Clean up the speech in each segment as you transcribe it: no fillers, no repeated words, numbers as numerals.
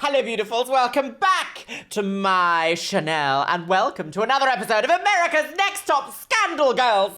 Hello, beautifuls. Welcome back to my Chanel, and welcome to another episode of America's Next Top Scandal Girls.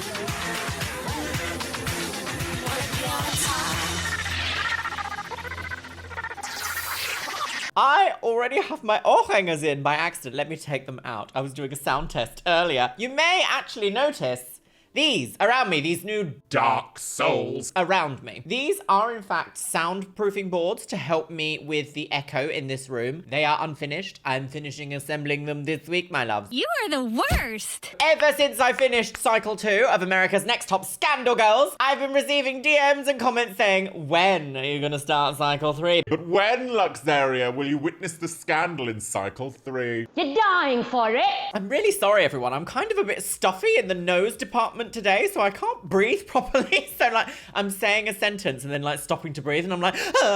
I already have my hangers in by accident. Let me take them out. I was doing a sound test earlier. You may actually notice these around me, these new dark souls around me. These are in fact soundproofing boards to help me with the echo in this room. They are unfinished. I'm finishing assembling them this week, my loves. You are the worst. Ever since I finished cycle 2 of America's Next Top Scandal Girls, I've been receiving DMs and comments saying, when are you gonna start cycle 3? But when, Luxeria, will you witness the scandal in cycle 3? You're dying for it. I'm really sorry, everyone. I'm kind of a bit stuffy in the nose department today, so I can't breathe properly. So like I'm saying a sentence and then like stopping to breathe, and I'm like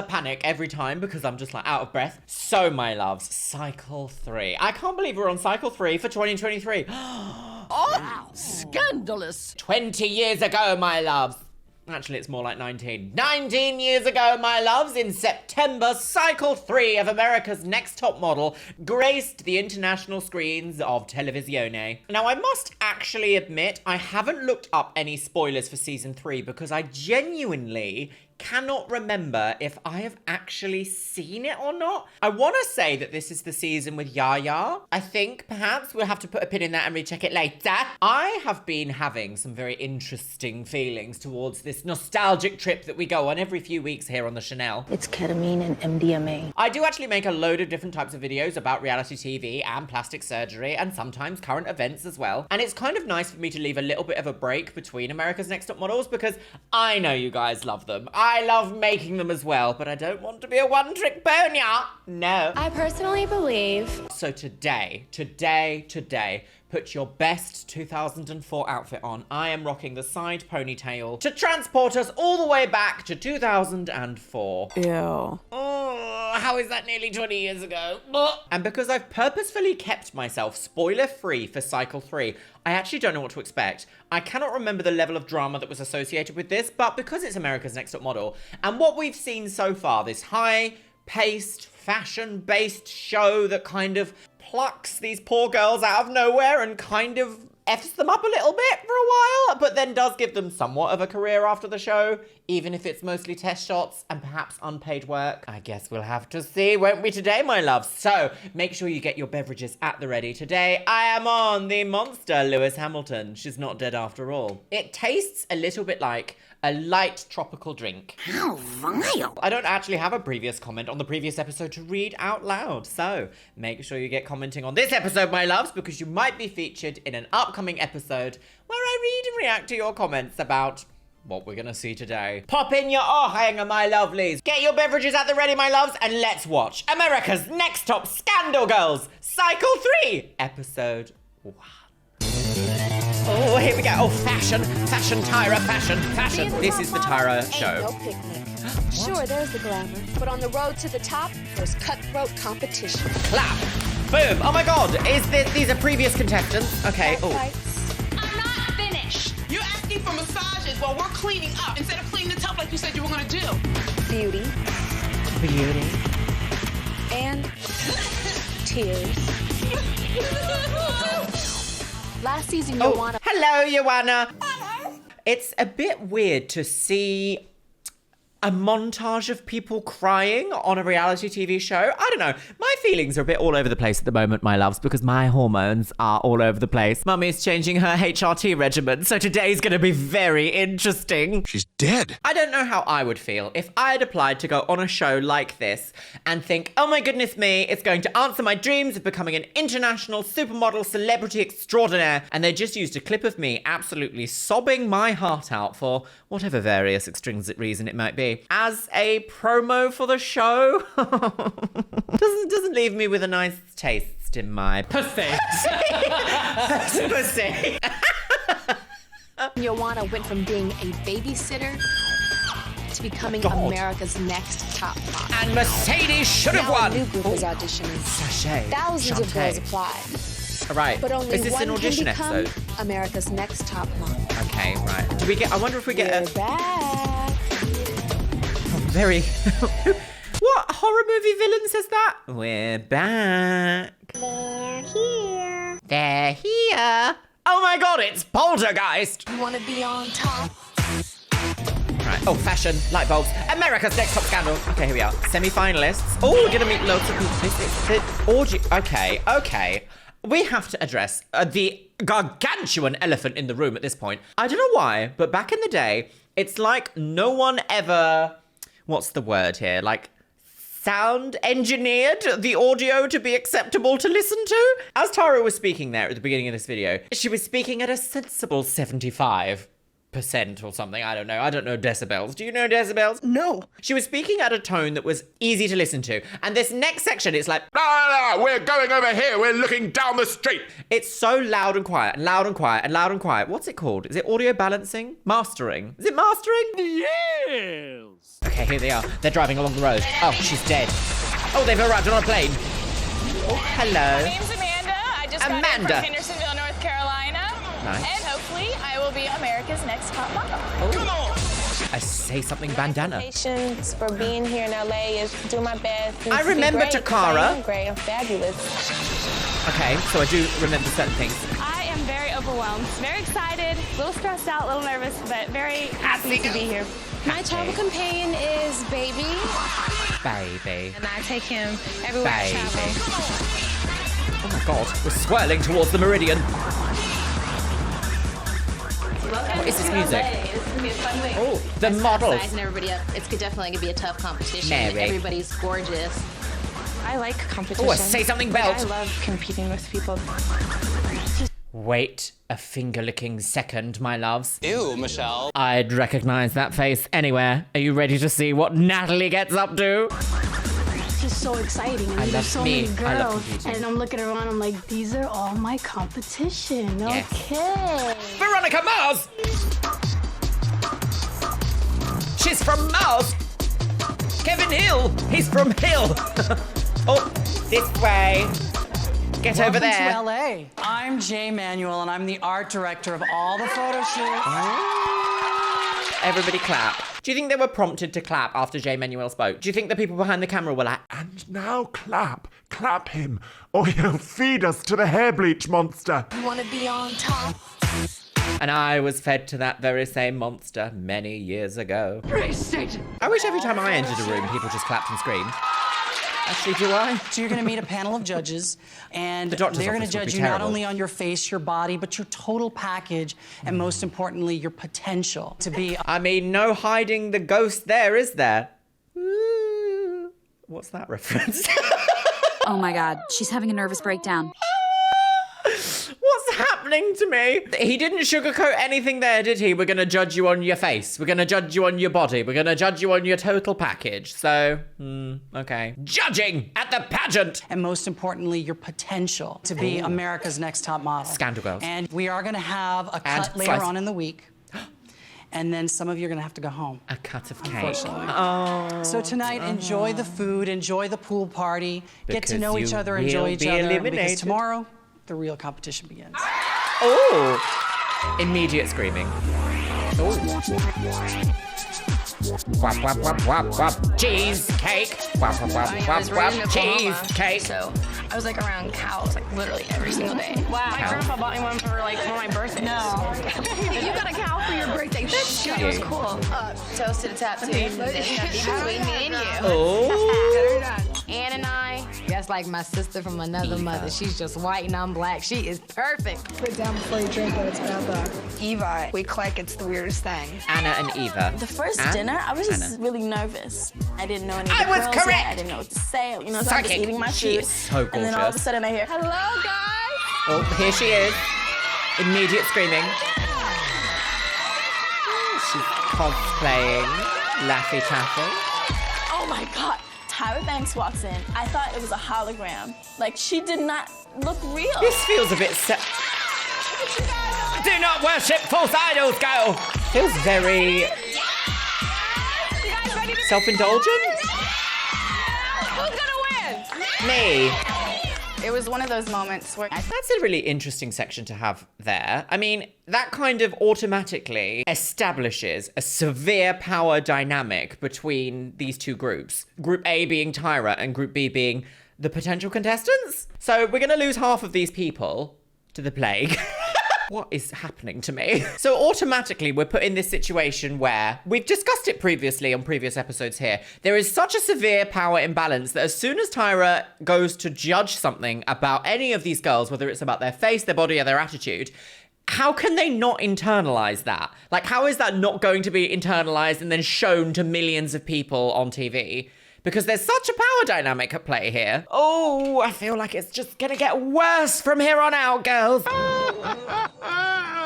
panic every time because I'm just like out of breath. So my loves, cycle 3. I can't believe we're on cycle 3 for 2023. Oh, scandalous. 20 years ago, my loves. Actually, it's more like 19. 19 years ago, my loves, in September, cycle 3 of America's Next Top Model graced the international screens of Televisione. Now, I must actually admit, I haven't looked up any spoilers for season 3 because I genuinely cannot remember if I have actually seen it or not. I want to say that this is the season with Yaya. I think perhaps we'll have to put a pin in that and recheck it later. I have been having some very interesting feelings towards this nostalgic trip that we go on every few weeks here on the Chanel. It's ketamine and MDMA. I do actually make a load of different types of videos about reality TV and plastic surgery and sometimes current events as well. And it's kind of nice for me to leave a little bit of a break between America's Next Top Models because I know you guys love them. I love making them as well, but I don't want to be a one-trick pony. No. I personally believe. So today, put your best 2004 outfit on. I am rocking the side ponytail to transport us all the way back to 2004. Ew. Oh, how is that nearly 20 years ago? And because I've purposefully kept myself spoiler-free for cycle 3, I actually don't know what to expect. I cannot remember the level of drama that was associated with this, but because it's America's Next Top Model, and what we've seen so far, this high-paced, fashion-based show that kind of plucks these poor girls out of nowhere and kind of F's them up a little bit for a while, but then does give them somewhat of a career after the show, even if it's mostly test shots and perhaps unpaid work. I guess we'll have to see, won't we, today, my love? So make sure you get your beverages at the ready. Today, I am on the Monster Lewis Hamilton. She's not dead after all. It tastes a little bit like a light tropical drink. How vile. I don't actually have a previous comment on the previous episode to read out loud, so make sure you get commenting on this episode, my loves, because you might be featured in an upcoming episode where I read and react to your comments about what we're gonna see today. Pop in your hanger, my lovelies. Get your beverages at the ready, my loves, and let's watch America's Next Top Scandal Girls, Cycle 3, Episode 1. Oh, here we go. Oh, fashion, Tyra, fashion. This is the Tyra show. No picnic. Sure, there's the glamour, but on the road to the top, there's cutthroat competition. Clap. Boom. Oh my God. These are previous contestants? Okay. Oh. Fights. I'm not finished. You're asking for massages while we're cleaning up instead of cleaning the tub like you said you were gonna do. Beauty. And tears. Last season, Joanna. Hello, Joanna. It's a bit weird to see a montage of people crying on a reality TV show. I don't know. My feelings are a bit all over the place at the moment, my loves, because my hormones are all over the place. Mummy's changing her HRT regimen, so today's going to be very interesting. She's dead. I don't know how I would feel if I had applied to go on a show like this and think, oh my goodness me, it's going to answer my dreams of becoming an international supermodel celebrity extraordinaire, and they just used a clip of me absolutely sobbing my heart out for whatever various extrinsic reason it might be, as a promo for the show. doesn't leave me with a nice taste in my pussy. Pussy. Joanna went from being a babysitter to becoming America's Next Top Model. And Mercedes should have Now won. a new group is auditioning. Sachet. Thousands of girls applied. All right. But only is this one an audition can become episode? America's Next Top Model. Okay, right. Do we get? I wonder if we get We're back. very. What horror movie villain says that? We're back. They're here. They're here. Oh my god, it's Poltergeist. You wanna be on top? Right. Oh, fashion, light bulbs, America's Next Top Scandal. Okay, here we are. Semi-finalists. Oh, we're gonna meet loads of people. This is the orgy. Okay. We have to address the gargantuan elephant in the room at this point. I don't know why, but back in the day, it's like no one ever, what's the word here? Like, sound engineered the audio to be acceptable to listen to? As Tyra was speaking there at the beginning of this video, she was speaking at a sensible 75% or something. I don't know decibels. Do you know decibels? No. She was speaking at a tone that was easy to listen to. And this next section, it's like, No, we're going over here. We're looking down the street. it's so loud and quiet, and loud and quiet, and loud and quiet. What's it called? Is it audio balancing? Mastering? Is it mastering? Yes! Okay, here they are. They're driving along the road. Oh, she's dead. Oh, they've arrived on a plane. Oh, hello. My name's Amanda. I just got in from Hendersonville, North Carolina. Nice. And hopefully I will be America's Next Top Model. Come on. A Say Something bandana. Congratulations for being here in LA. Is do my best. I remember Takara. I'm great. I'm fabulous. Okay, so I do remember certain things. I am very overwhelmed, very excited, a little stressed out, a little nervous, but very happy to be here. My travel companion is Baby, Baby. and I take him everywhere I Baby. travel. Oh my god, we're swirling towards the meridian. What is this music? Oh, the models. Sizing everybody up. It's definitely gonna be a tough competition. Mary. Everybody's gorgeous. I like competition. Oh, a Say Something belt. I love competing with people. Wait a finger-licking second, my loves. Ew, Michelle. I'd recognize that face anywhere. Are you ready to see what Natalie gets up to? It's just so exciting. I And there's love so me. many I love girls. competing. And I'm looking around, I'm like, these are all my competition. Yes. Okay. Veronica Mars! She's from Mars! Kevin Hill! He's from Hill! Oh, this way. Get over there. Welcome to LA. I'm Jay Manuel, and I'm the art director of all the photo shoots. Everybody clap. Do you think they were prompted to clap after Jay Manuel spoke? Do you think the people behind the camera were like, And now clap him, or he'll feed us to the hair bleach monster. You wanna be on top? and I was fed to that very same monster many years ago. I wish every time I entered a room, people just clapped and screamed. Actually, do I? So you're going to meet a panel of judges, and The doctor's they're going to office would judge be you not terrible. only on your face, your body, but your total package, and most importantly, your potential to be. I mean, no hiding the ghost there, is there? Ooh. What's that reference? Oh my god, she's having a nervous breakdown. What's happening to me? He didn't sugarcoat anything there, did he? We're going to judge you on your face. We're going to judge you on your body. We're going to judge you on your total package. So, okay. Judging at the pageant. And most importantly, your potential to be America's Next Top Model. Scandal Girls. And we are going to have a cut later slice. on in the week. And then some of you are going to have to go home. A cut of cake. Unfortunately. Oh. So tonight, enjoy the food, enjoy the pool party, get to Because know each you other, will enjoy each be other. eliminated. Because tomorrow, the real competition begins. Oh. Immediate screaming. Oh. Wap, wap, wap, wap, wap. Cheesecake. Wap, wap, wap, wap, wap. Cheesecake. So I was like around cows like literally every single day. Wow. My grandpa bought me one for like one of my birthdays. No. You got a cow for your birthday. That was cool. Toast to the top two. Between me and you. Oh. Ann and I, that's like my sister from another mother. She's just white and I'm black. She is perfect. Put down before you drink it. It's about that. Eva, we clack. It's the weirdest thing. Anna and Eva. The first Anne? dinner, I was just Anna. really nervous. I didn't know any of I the was girls yet. correct. I didn't know what to say. You know, so I was Psychic. eating my She food. is so And then all of a gorgeous. sudden I hear, hello, guys. Oh, here she is. Immediate screaming. She's cosplaying Laffy Taffy. Oh my God. Tyra Banks walks in. I thought it was a hologram. Like, she did not look real. This feels a bit Do not worship false idols, girl. Feels very self-indulgent. Who's gonna win? Me. It was one of those moments where That's a really interesting section to have there. I mean, that kind of automatically establishes a severe power dynamic between these two groups. Group A being Tyra and Group B being the potential contestants. So we're going to lose half of these people to the plague. What is happening to me? So automatically we're put in this situation where we've discussed it previously on previous episodes here. There is such a severe power imbalance that as soon as Tyra goes to judge something about any of these girls, whether it's about their face, their body, or their attitude, how can they not internalize that? Like, how is that not going to be internalized and then shown to millions of people on TV? Because there's such a power dynamic at play here. Oh, I feel like it's just gonna get worse from here on out, girls.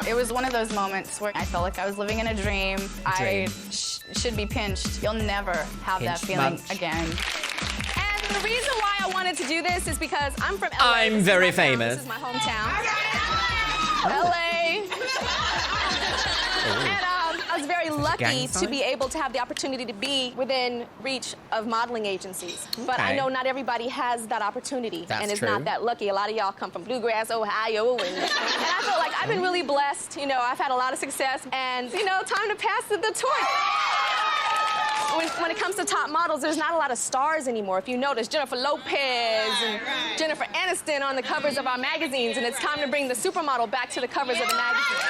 it was one of those moments where I felt like I was living in a dream. I should be pinched. You'll never have that feeling again. And the reason why I wanted to do this is because I'm from LA. I'm very famous. This is my hometown. LA. And I was very lucky to be able to have the opportunity to be within reach of modeling agencies. But I know not everybody has that opportunity and is not that lucky. A lot of y'all come from Bluegrass, Ohio, and I feel like I've been really blessed. You know, I've had a lot of success, and you know, time to pass the torch. When it comes to top models, there's not a lot of stars anymore. If you notice, Jennifer Lopez and Jennifer Aniston on the covers of our magazines, and it's time to bring the supermodel back to the covers of the magazines.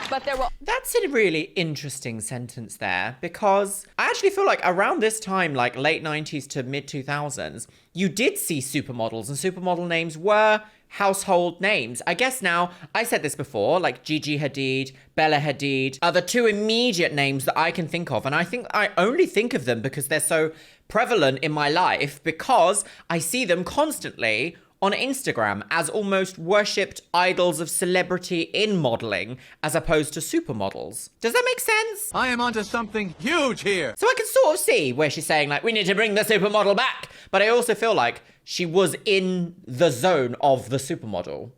But there were... That's a really interesting sentence there, because I actually feel like around this time, like late 90s to mid 2000s, you did see supermodels, and supermodel names were household names. I guess now, I said this before, like Gigi Hadid, Bella Hadid are the two immediate names that I can think of. And I think I only think of them because they're so prevalent in my life, because I see them constantly on Instagram as almost worshipped idols of celebrity in modeling as opposed to supermodels. Does that make sense? I am onto something huge here. So I can sort of see where she's saying, like, we need to bring the supermodel back. But I also feel like she was in the zone of the supermodel.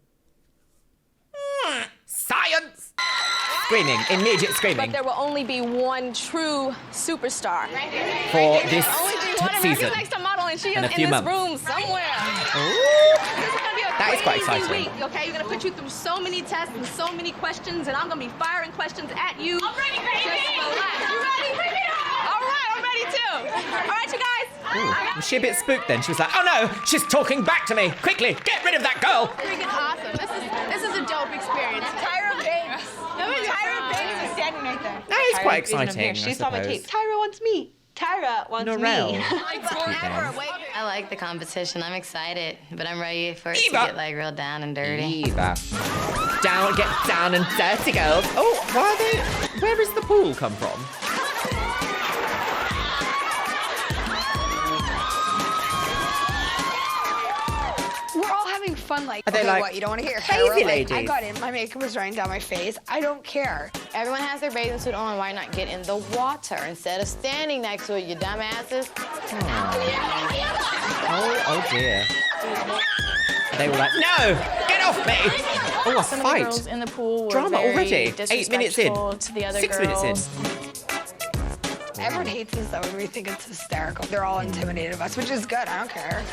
Science! Screaming, immediate screaming. But there will only be one true superstar. For this season. season. Next to model, and she is in in this room somewhere. That is quite exciting. Week, okay, you're gonna put you through so many tests and so many questions, and I'm gonna be firing questions at you. I'm ready, baby. You ready? Bring it on. All right, I'm ready too. All right, you guys. Ooh. Was she a bit spooked then? She was like, oh no, she's talking back to me. Quickly, get rid of that girl. Freaking awesome. This is a dope experience. Tyra Banks. Tyra Banks is standing right there. That is quite exciting. She saw my tape. Tyra wants me. Tyra wants me. I like the competition. I'm excited, but I'm ready for it to get like real down and dirty. Get down and dirty, girls. Oh, why are they? Where does the pool come from? We're all having fun, like, are they like, what, you don't want to hear? Crazy ladies. I got in, my makeup was running down my face. I don't care. Everyone has their bathing suit on. Why not get in the water instead of standing next to it, you dumbasses? Oh dear. They were like, no, get off me. Oh, a Some fight. of the girls in the pool were Drama very already. 8 minutes in. To the other 6 girls. minutes in. Everyone hates us, though, and we think it's hysterical. They're all intimidated of us, which is good. I don't care.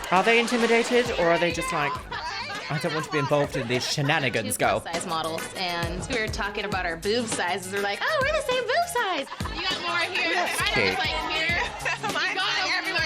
Are they intimidated, or are they just like, I don't want to be involved in these shenanigans, go? Size models, and we were talking about our boob sizes. We're like, oh, we're the same boob size. You got more here. That's cute. Like here. Mine everywhere.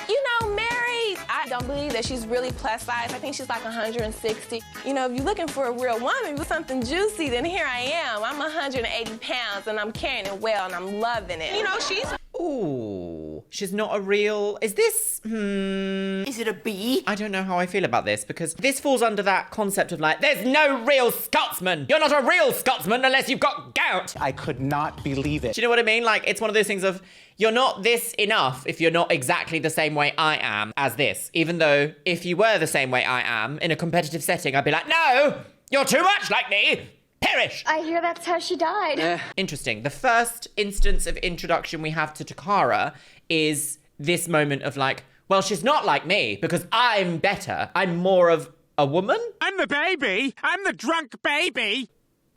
You know, Mary, I don't believe that she's really plus size. I think she's like 160. You know, if you're looking for a real woman with something juicy, then here I am. I'm 180 pounds, and I'm carrying it well, and I'm loving it. You know, she's... Ooh, she's not a real... Is this... Is it a B? I don't know how I feel about this, because this falls under that concept of like, there's no real Scotsman. You're not a real Scotsman unless you've got gout. I could not believe it. Do you know what I mean? Like, it's one of those things of, you're not this enough if you're not exactly the same way I am as this. Even though if you were the same way I am in a competitive setting, I'd be like, no, you're too much like me. Perish! I hear that's how she died. Interesting. The first instance of introduction we have to Takara is this moment of like, well, she's not like me because I'm better. I'm more of a woman. I'm the baby. I'm the drunk baby.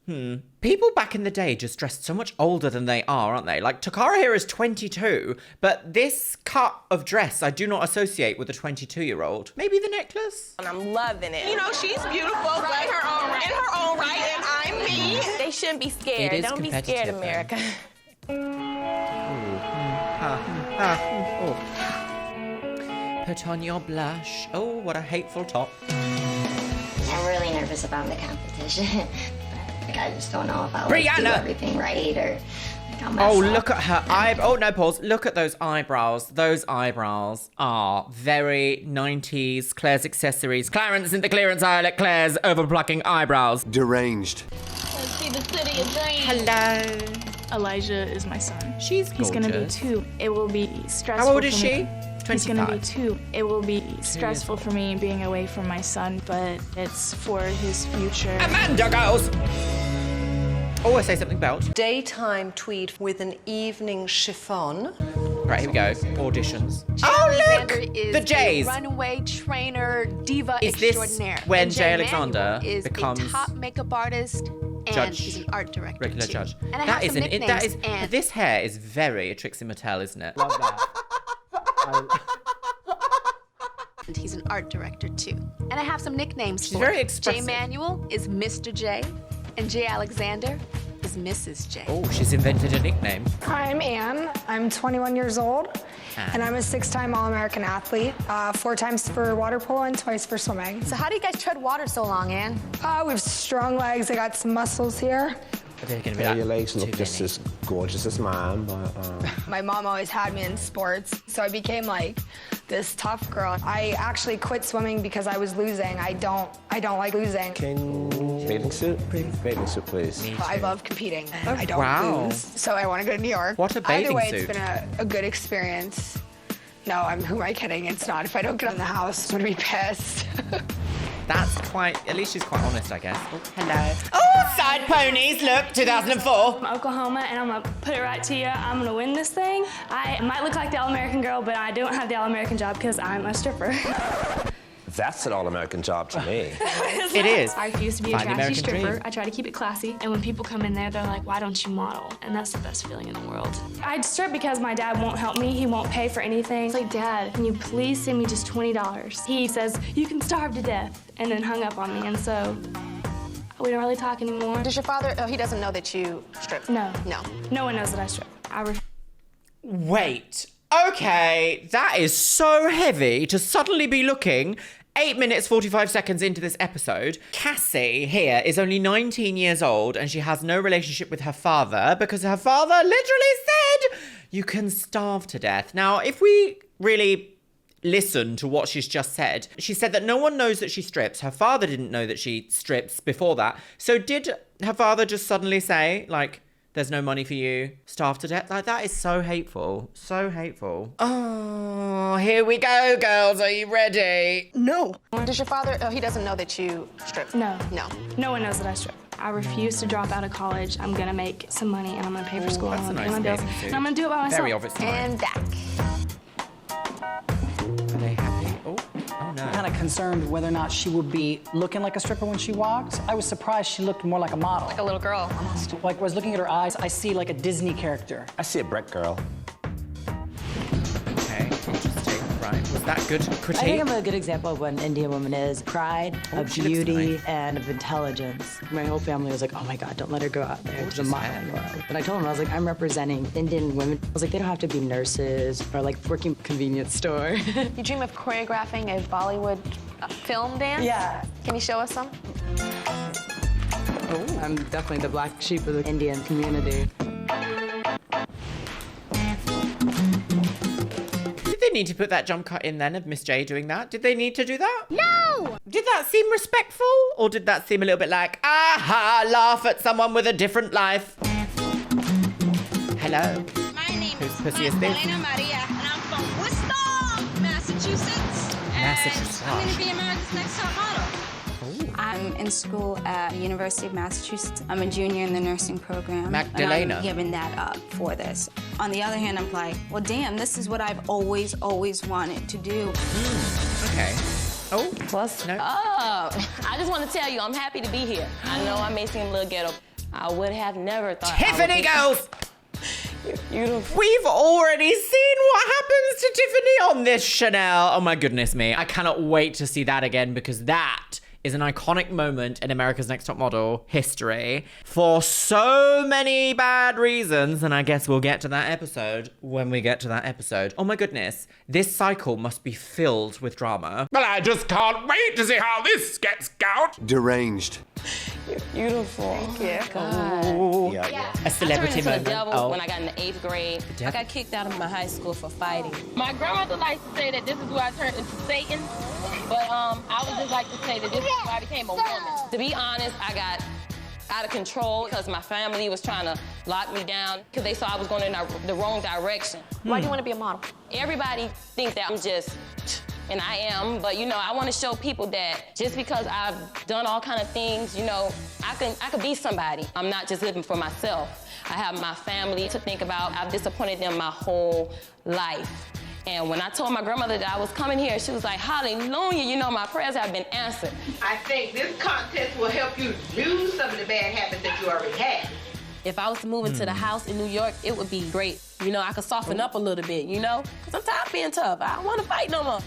People back in the day just dressed so much older than they are, aren't they? Like, Takara here is 22, but this cut of dress I do not associate with a 22-year-old. Maybe the necklace? And I'm loving it. You know, she's beautiful, right? In her own right, and I'm me. They shouldn't be scared. Don't be scared, America. Put on your blush. Oh, what a hateful top. I'm really nervous about the competition. Like, I just don't know if I'll do everything right or like, I'll mess up. Look at her eye. Oh, no, pause. Look at those eyebrows. Those eyebrows are very 90s. Claire's accessories. Clarence in the clearance aisle at Claire's overplucking eyebrows. Deranged. Let's see the city of dreams. Hello. Elijah is my son. He's He's gonna be 2. It will be stressful. How old is for she? me. 25. He's gonna be 2. It will be stressful for me being away from my son, but it's for his future. Amanda goes! Oh, I say something about. Daytime tweed with an evening chiffon. Right, here we go. Auditions. Jay Alexander is the Jays. a runway trainer, diva Is this extraordinaire. when And Jay Manuel Alexander is becomes a top makeup artist and judge, he's an art director regular too. judge. And I have some nicknames. And this hair is very Trixie Mattel, isn't it? Love that. And he's an art director too. And I have some nicknames She's for very him. expressive. Jay Manuel is Mr. J, and Jay Alexander is Mrs. J. Oh, she's invented a nickname. I'm Anne. I'm 21 years old, and I'm a 6-time All-American athlete, 4 times for water polo and twice for swimming. So how do you guys tread water so long, Anne? We have strong legs. I got some muscles here. Your legs look just as gorgeous as mine, but My mom always had me in sports, so I became like this tough girl. I actually quit swimming because I was losing. I don't like losing. bathing suit? Bathing suit, please. I love competing. I don't lose, so I want to go to New York. What a bathing Either way, suit. it's been a good experience. No, who am I kidding? It's not. If I don't get in the house, I'm gonna be pissed. That's quite, at least she's quite honest, I guess. Oh, hello. Oh, side ponies, look, 2004. From Oklahoma, and I'm gonna put it right to you. I'm gonna win this thing. I might look like the All-American girl, but I don't have the All-American job because I'm a stripper. That's an all-American job to me. It is. I refuse to be a Find the trashy American stripper. dream. I try to keep it classy. And when people come in there, they're like, why don't you model? And that's the best feeling in the world. I strip because my dad won't help me. He won't pay for anything. It's like, Dad, can you please send me just $20? He says, you can starve to death, and then hung up on me. And so we don't really talk anymore. Does your father, he doesn't know that you strip? No. No. No one knows that I strip. Wait. Okay, that is so heavy to suddenly be looking 8 minutes, 45 seconds into this episode. Cassie here is only 19 years old and she has no relationship with her father because her father literally said, you can starve to death. Now, if we really listen to what she's just said, she said that no one knows that she strips. Her father didn't know that she strips before that. So did her father just suddenly say, like, there's no money for you, starve to death? Like, that is so hateful. So hateful. Oh, here we go, girls. Are you ready? No. Does your father, he doesn't know that you strip? No. No. No one knows that I strip. I refuse to drop out of college. I'm gonna make some money and I'm gonna pay for school. That's I'm a gonna pay nice my bills. bathing suit. And I'm gonna do it by myself. Very obvious. And back. Are they happy? Oh no. I'm kind of concerned whether or not she would be looking like a stripper when she walked. I was surprised she looked more like a model. Like a little girl, almost. Like, I was looking at her eyes, I see like a Disney character. I see a Brett girl. Okay, interesting. Right, was that good critique? I think I'm a good example of what an Indian woman is. Pride, of she looks beauty, nice. and of intelligence. My whole family was like, oh my God, don't let her go out there to the modeling world. But I told them, I was like, I'm representing Indian women. I was like, they don't have to be nurses or like working convenience store. You dream of choreographing a Bollywood film dance? Yeah. Can you show us some? I'm definitely the black sheep of the Indian community. Did they need to put that jump cut in then of Miss J doing that? Did they need to do that? No! Did that seem respectful? Or did that seem a little bit like, aha, laugh at someone with a different life? Hello? My name Whose pussy is this? Elena Maria, and I'm from Worcester, Massachusetts. Massachusetts. And I'm going to be America's Next Top Model. I'm in school at the University of Massachusetts. I'm a junior in the nursing program. Magdalena. And I'm giving that up for this. On the other hand, I'm like, well, damn, this is what I've always wanted to do. Okay. Oh, plus. No. Oh, I just want to tell you, I'm happy to be here. I know I may seem a little ghetto. I would have never thought. Tiffany, girls! You're beautiful. We've already seen what happens to Tiffany on this Chanel. Oh my goodness me. I cannot wait to see that again because that is an iconic moment in America's Next Top Model history for so many bad reasons. And I guess we'll get to that episode when we get to that episode. Oh my goodness. This cycle must be filled with drama. Well, I just can't wait to see how this gets out. Deranged. You're beautiful. Thank you. Yeah. A celebrity I turned into moment. the devil Oh. when I got in the 8th grade. I got kicked out of my high school for fighting. My grandmother likes to say that this is where I turned into Satan, but I would just like to say that this is where I became a woman. To be honest, I got out of control because my family was trying to lock me down because they saw I was going in the wrong direction. Why do you want to be a model? Everybody thinks that I'm just, and I am, but you know, I want to show people that just because I've done all kind of things, you know, I could be somebody. I'm not just living for myself. I have my family to think about. I've disappointed them my whole life. And when I told my grandmother that I was coming here, she was like, hallelujah, you know, my prayers have been answered. I think this contest will help you lose some of the bad habits that you already had. If I was to move into the house in New York, it would be great. You know, I could soften up a little bit, you know? Because I'm tired of being tough. I don't want to fight no more.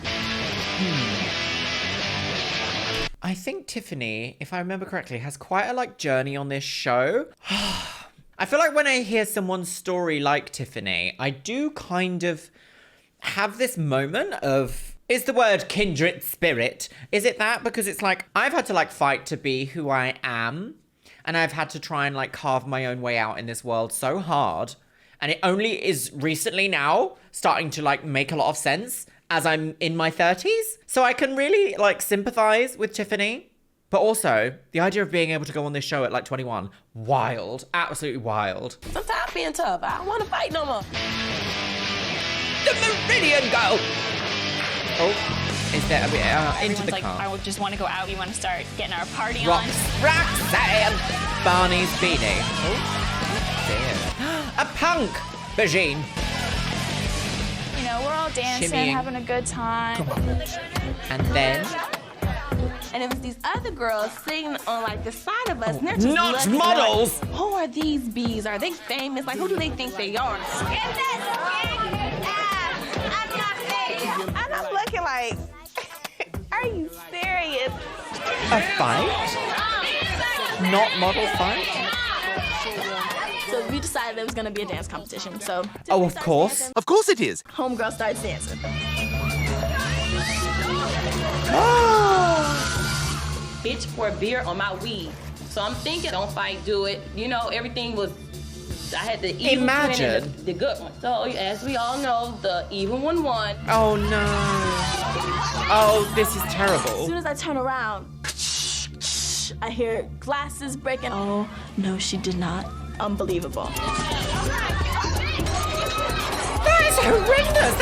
I think Tiffany, if I remember correctly, has quite a journey on this show. I feel like when I hear someone's story like Tiffany, I do kind of have this moment of, is the word kindred spirit? Is it that? Because it's like, I've had to fight to be who I am. And I've had to try and carve my own way out in this world so hard. And it only is recently now starting to make a lot of sense as I'm in my 30s. So I can really sympathize with Tiffany. But also, the idea of being able to go on this show at 21, wild, absolutely wild. I'm tired of being tough. I don't want to fight no more. The Meridian Girl! Oh, is there a bit into the car? I just want to go out. We want to start getting our party on. Roxanne! Barney's beanie. Oh, dear. A punk! Bajine. You know, we're all dancing, Shimmying. having a good time. And then... And it was these other girls sitting on the side of us, and they're just Not looking, models! Who are these bees? Are they famous? Who do they think they are? And I'm looking like, are you serious? A fight? Not model fight? So we decided there was going to be a dance competition. So Oh, of course. Of course it is. homegirl starts dancing. Bitch for a beer on my weed. So I'm thinking, don't fight, do it. You know, everything was, I had the evil Imagine. twin and the good one. So as we all know, the evil one won. Oh no. Oh, this is As terrible. soon as I turn around, I hear glasses breaking. Oh, no, she did not. Unbelievable. That is horrendous.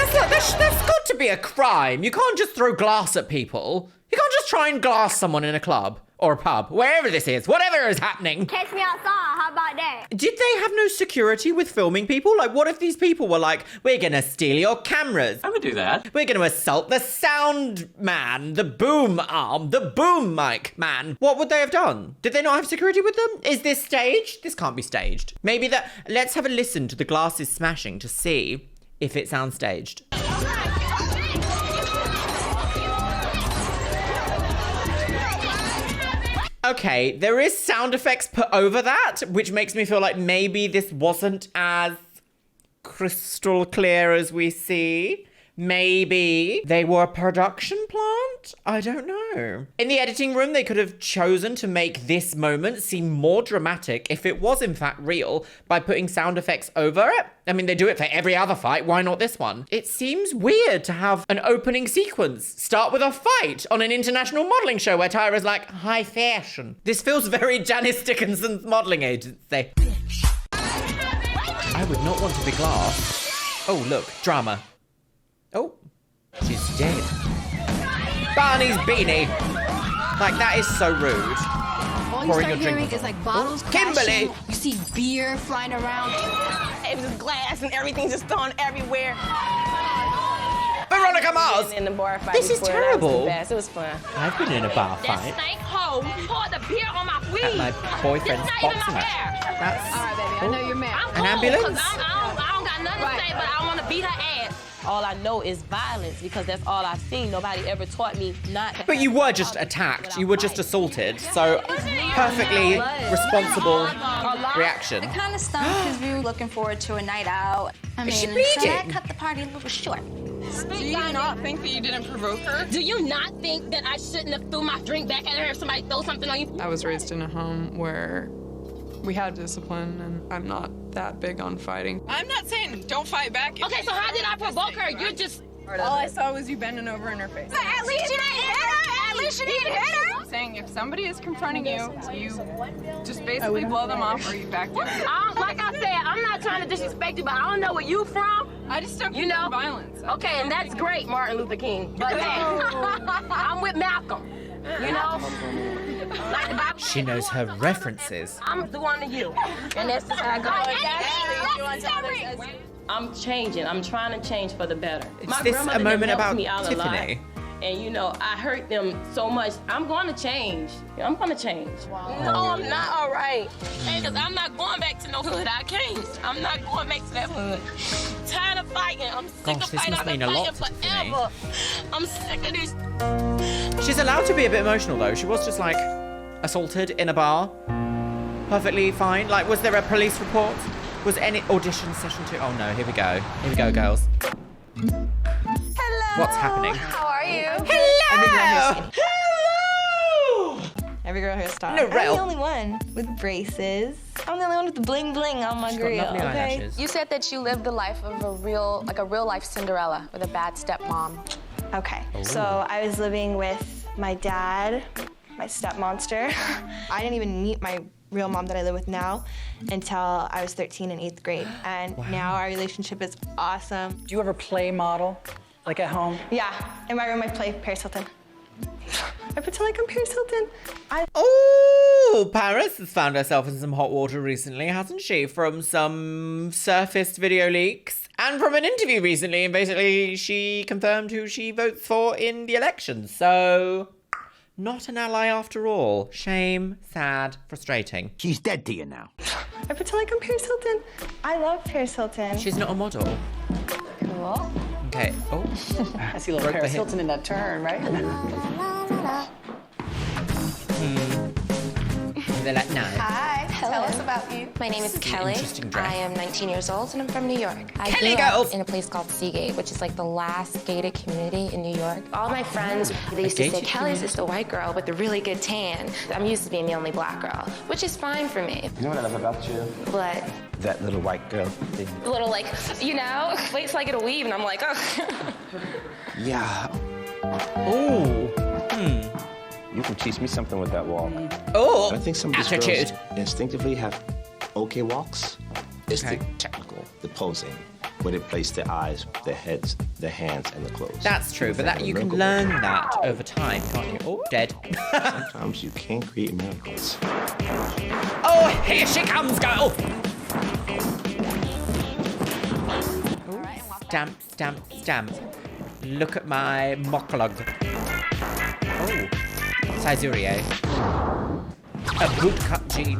That's got to be a crime. You can't just throw glass at people. You can't just try and glass someone in a club or a pub, wherever this is, whatever is happening. Catch me outside, how about that? Did they have no security with filming people? What if these people were like, we're gonna steal your cameras? I would do that. We're gonna assault the sound man, the boom arm, the boom mic man. What would they have done? Did they not have security with them? Is this staged? This can't be staged. Maybe that, let's have a listen to the glasses smashing to see if it sounds staged. Okay, there is sound effects put over that, which makes me feel like maybe this wasn't as crystal clear as we see. Maybe they were a production plant? I don't know. In the editing room, they could have chosen to make this moment seem more dramatic if it was in fact real by putting sound effects over it. I mean, they do it for every other fight. Why not this one? It seems weird to have an opening sequence start with a fight on an international modeling show where Tyra's like, high fashion. This feels very Janice Dickinson's modeling agency. I would not want to be glass. Oh, look, drama. Oh, she's dead. Barney's beanie. That is so rude. All you start hearing is bottles Kimberly. crashing. You see beer flying around. It was just glass and everything just thrown everywhere. Monica Mars. In the bar fight This is before, that was the terrible. best. It was fun. I've been in a bar That fight snake hoe poured the beer on my weed. at my boyfriend's This not even boxing my match. hair. That's All right, baby. I know you're mad. I'm An cool, ambulance? 'cause I don't got nothing to say, but I want to beat her ass. All I know is violence because that's all I've seen. Nobody ever taught me not. But you were just attacked. You were just assaulted. So perfectly responsible reaction. It kind of stunk because we were looking forward to a night out. I mean, Is she so that bleeding? cut the party a little short. Do you not think that you didn't provoke her? Do you not think that I shouldn't have threw my drink back at her if somebody throw something on you? I was raised in a home where we had discipline, and I'm not that big on fighting. I'm not saying don't fight back. Okay, so how did I provoke her? You're just... All I saw was you bending over in her face. But at least you didn't hit her. At least you didn't hit her. I'm saying if somebody is confronting you, you just basically blow them off or you back down. Like I said, I'm not trying to disrespect you, but I don't know where you from. I just don't You know? violence. Okay, and that's great, Martin Luther King. But hey, I'm with Malcolm. You know? Like the Bible She knows her references. I'm the one to you. And that's just how I go. I'm changing. I'm trying to change for the better. Is this a moment about me out Tiffany? And you know, I hurt them so much. I'm going to change. I'm going to change. Wow. No, I'm not all right. Because I'm not going back to no hood. I can't. I'm not going back to that hood. I'm tired of fighting. I'm sick Gosh, of this fighting. must I've been mean a lot fighting to Tiffany. forever. I'm sick of this. She's allowed to be a bit emotional though. She was just like assaulted in a bar. Perfectly fine. Like, was there a police report? Was any audition session 2? Oh no, here we go. Here we go, girls. Hello. What's happening? How are you? Hello! Every girl hairstyle. No, I'm Rel. the only one with braces. I'm the only one with the bling bling on my She's got grill. lovely Okay. eyelashes. You said that you lived the life of a real life Cinderella with a bad stepmom. Okay, so I was living with my dad, my stepmonster. I didn't even meet my real mom that I live with now until I was 13 in 8th grade. And now our relationship is awesome. Do you ever play model, like at home? Yeah, in my room I play Paris Hilton. I pretend like I'm Paris Hilton. Oh, Paris has found herself in some hot water recently, hasn't she? From some surfaced video leaks and from an interview recently. And basically, she confirmed who she votes for in the election. So, not an ally after all. Shame, sad, frustrating. She's dead to you now. I pretend like I'm Paris Hilton. I love Paris Hilton. She's not a model. Cool. Okay. Oh. I see a little Broke the Paris hip. Hilton in that turn, right? They're like, no. Hi, tell us about you. My name is This is an Kelly. interesting dress. I am 19 years old and I'm from New York. I Kelly grew up girls. in a place called Seagate, which is like the last gated community in New York. All my friends, they used to say, gated Kelly's just the white girl with the really good tan. I'm used to being the only black girl, which is fine for me. You know what I love about you? But That little white girl thing. a little like, you know, wait till I get a weave and I'm like, oh. Yeah. Ooh. You can teach me something with that walk. Oh, I think some of these attitude. girls instinctively have okay walks. It's the technical, the posing, where they place their eyes, their heads, their hands, and the clothes. That's true, but that you can Miracle. learn that over time, can't you? Oh, dead. Sometimes you can create miracles. Oh, here she comes, girl! Stamp, stamp, stamp. Look at my mocklog. Oh, Tyra. A bootcut jean.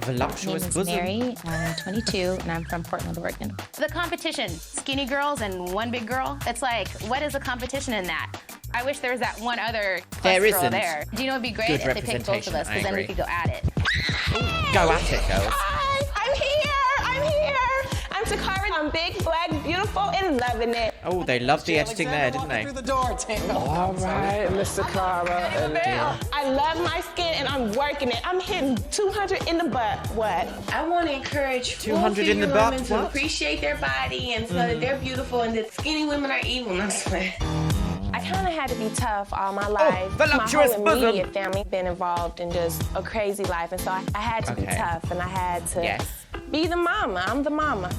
Voluptuous My name is bosom. Mary. I'm 22 and I'm from Portland, Oregon. The competition, skinny girls and one big girl. It's like, what is a competition in that? I wish there was that one other There plus girl isn't. there. Do you know it'd be great Good if they picked both of representation, us? Because then we agree. could go at it. Go at it, girls. Hi, I'm here. I'm here. I'm Takara. I'm big, black, beautiful, and loving it. Oh, they loved the editing there, didn't they? Through the door, Taylor. All right, Mr. Clara. I love my skin and I'm working it. I'm hitting 200 in the butt. What? I want to encourage 200 in the full-figure butt? women to What? appreciate their body and so that they're beautiful and that skinny women are evil. I swear. I kind of had to be tough all my life. My voluptuous whole bosom. immediate family been involved in just a crazy life, and so I had to be Okay. tough, and I had to Yes. Be the mama. I'm the mama.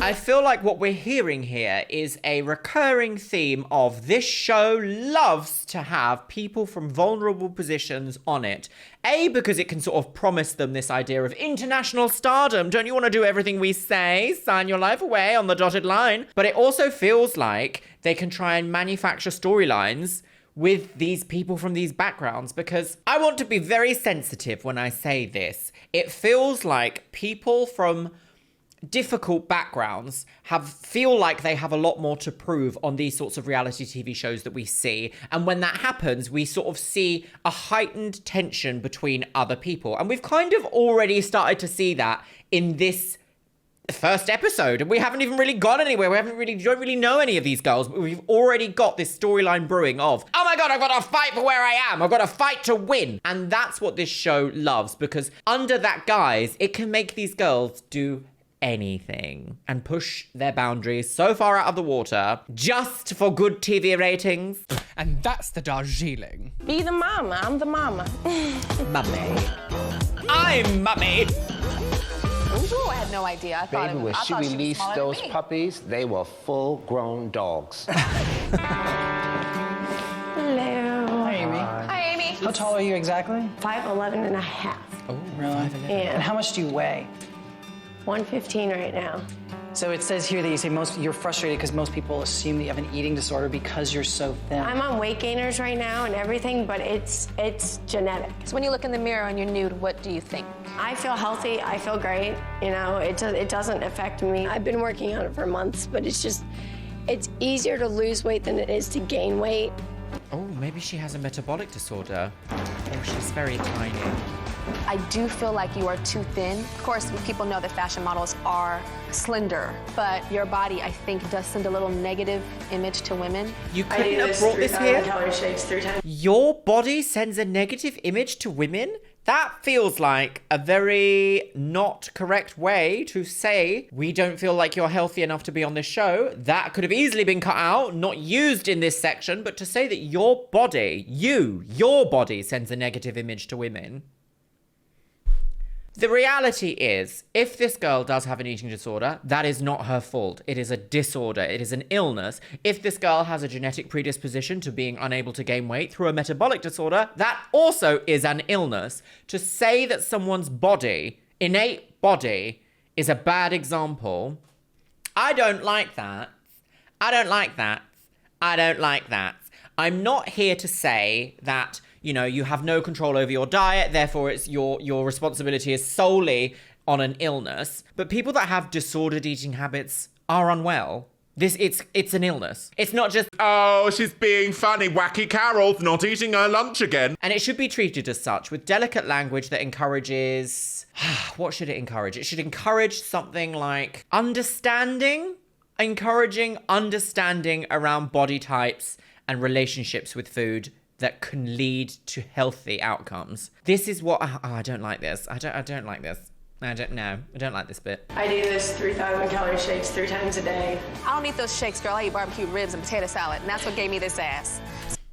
I feel like what we're hearing here is a recurring theme of this show loves to have people from vulnerable positions on it. A, because it can sort of promise them this idea of international stardom. Don't you want to do everything we say? Sign your life away on the dotted line. But it also feels like they can try and manufacture storylines with these people from these backgrounds, because I want to be very sensitive when I say this. It feels like people from difficult backgrounds feel like they have a lot more to prove on these sorts of reality TV shows that we see. And when that happens, we sort of see a heightened tension between other people. And we've kind of already started to see that in this first episode, and we haven't even really gone anywhere. Don't really know any of these girls, but we've already got this storyline brewing of, oh my god, I've got to fight for where I am. I've got to fight to win. And that's what this show loves, because under that guise, it can make these girls do anything and push their boundaries so far out of the water just for good TV ratings. And that's the Darjeeling. Be the mama. I'm the mama. Mummy. I'm mummy. Ooh, I had no idea. I thought Baby, when she released those puppies, they were full-grown dogs. Hello. Hi, Amy. Hi, Amy. How tall are you exactly? 5'11" and a half. Oh, really? Yeah. And how much do you weigh? 115 right now. So it says here that you say you're frustrated because most people assume that you have an eating disorder because you're so thin. I'm on weight gainers right now and everything, but it's genetic. So when you look in the mirror and you're nude, what do you think? I feel healthy. I feel great. You know, it doesn't affect me. I've been working on it for months, but it's easier to lose weight than it is to gain weight. Oh, maybe she has a metabolic disorder. Oh, she's very tiny. I do feel like you are too thin. Of course, people know that fashion models are slender, but your body, I think, does send a little negative image to women. You couldn't have brought this here? Your body sends a negative image to women? That feels like a very not correct way to say we don't feel like you're healthy enough to be on this show. That could have easily been cut out, not used in this section, but to say that your body, your body sends a negative image to women. The reality is, if this girl does have an eating disorder, that is not her fault. It is a disorder. It is an illness. If this girl has a genetic predisposition to being unable to gain weight through a metabolic disorder, that also is an illness. To say that someone's body, innate body, is a bad example, I don't like that. I don't like that. I don't like that. I'm not here to say that, you know, you have no control over your diet, therefore it's your responsibility is solely on an illness. But people that have disordered eating habits are unwell. It's an illness. It's not just, oh, she's being funny, wacky Carol's not eating her lunch again. And it should be treated as such, with delicate language that encourages, what should it encourage? It should encourage something like understanding, encouraging understanding around body types and relationships with food that can lead to healthy outcomes. This is what, I don't like this. I don't like this. I don't like this bit. I do this 3,000 calorie shakes 3 times a day. I don't eat those shakes, girl. I eat barbecue ribs and potato salad, and that's what gave me this ass.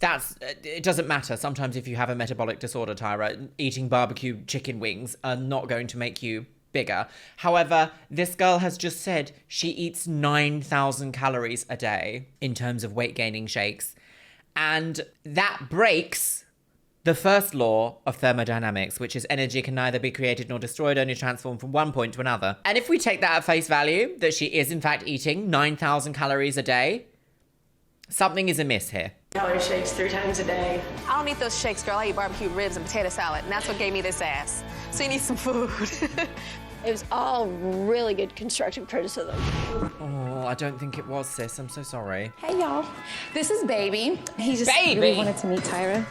It doesn't matter. Sometimes if you have a metabolic disorder, Tyra, eating barbecue chicken wings are not going to make you bigger. However, this girl has just said she eats 9,000 calories a day in terms of weight gaining shakes. And that breaks the first law of thermodynamics, which is energy can neither be created nor destroyed, only transformed from one point to another. And if we take that at face value, that she is in fact eating 9,000 calories a day, something is amiss here. Calorie shakes 3 times a day. I don't eat those shakes, girl. I eat barbecue ribs and potato salad, and that's what gave me this ass. So you need some food. It was all really good constructive criticism. Oh, I don't think it was, sis. I'm so sorry. Hey, y'all. This is Baby. He just really wanted to meet Tyra.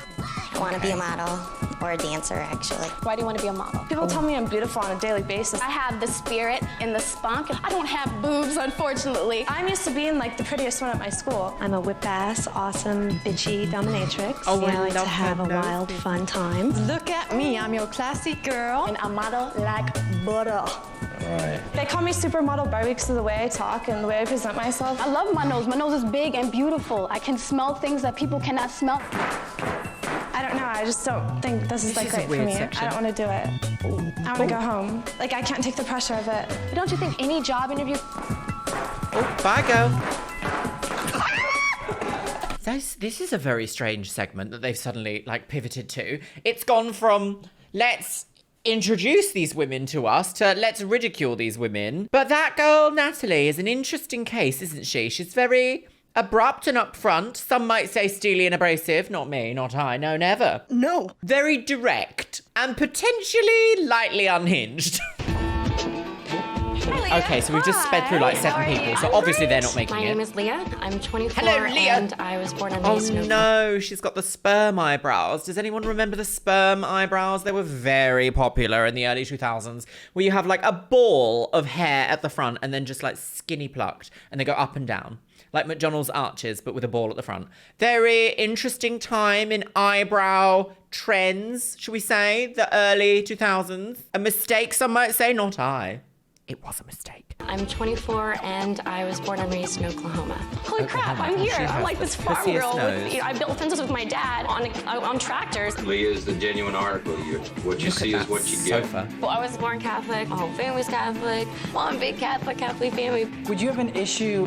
I want to be a model or a dancer, actually. Why do you want to be a model? People tell me I'm beautiful on a daily basis. I have the spirit and the spunk. I don't have boobs, unfortunately. I'm used to being like the prettiest one at my school. I'm a whip-ass, awesome, bitchy dominatrix. Oh, I like love to have a wild, fun time. Look at me. I'm your classy girl. And I model like butter. Right. They call me Supermodel Barbie because of the way I talk and the way I present myself. I love my nose. My nose is big and beautiful. I can smell things that people cannot smell. I don't know. I just don't think this is like great for me. Section. I don't want to do it. I want to go home. Like, I can't take the pressure of it. But don't you think any job interview... Oh, bye, girl. This is a very strange segment that they've suddenly, like, pivoted to. It's gone from, let's introduce these women to us to let's ridicule these women. But that girl, Natalie, is an interesting case, isn't she? She's very abrupt and upfront. Some might say steely and abrasive. Not me, not I. No, never. No. Very direct and potentially lightly unhinged. Okay, so we've just sped through like 7 people, so obviously they're not making it. My name is Leah. I'm 24. Hello, Leah. And I was born and raised in Oakland. No, she's got the sperm eyebrows. Does anyone remember the sperm eyebrows? They were very popular in the early 2000s, where you have like a ball of hair at the front and then just like skinny plucked, and they go up and down. Like McDonald's arches, but with a ball at the front. Very interesting time in eyebrow trends, should we say? The early 2000s. A mistake, some might say, not I. It was a mistake. I'm 24 and I was born and raised in Oklahoma. Holy crap, I'm here. I'm like this farm girl. I built fences with my dad on tractors. Leah is the genuine article. What you see is what you get. Well, I was born Catholic. My whole family's Catholic. Mom, big Catholic family. Would you have an issue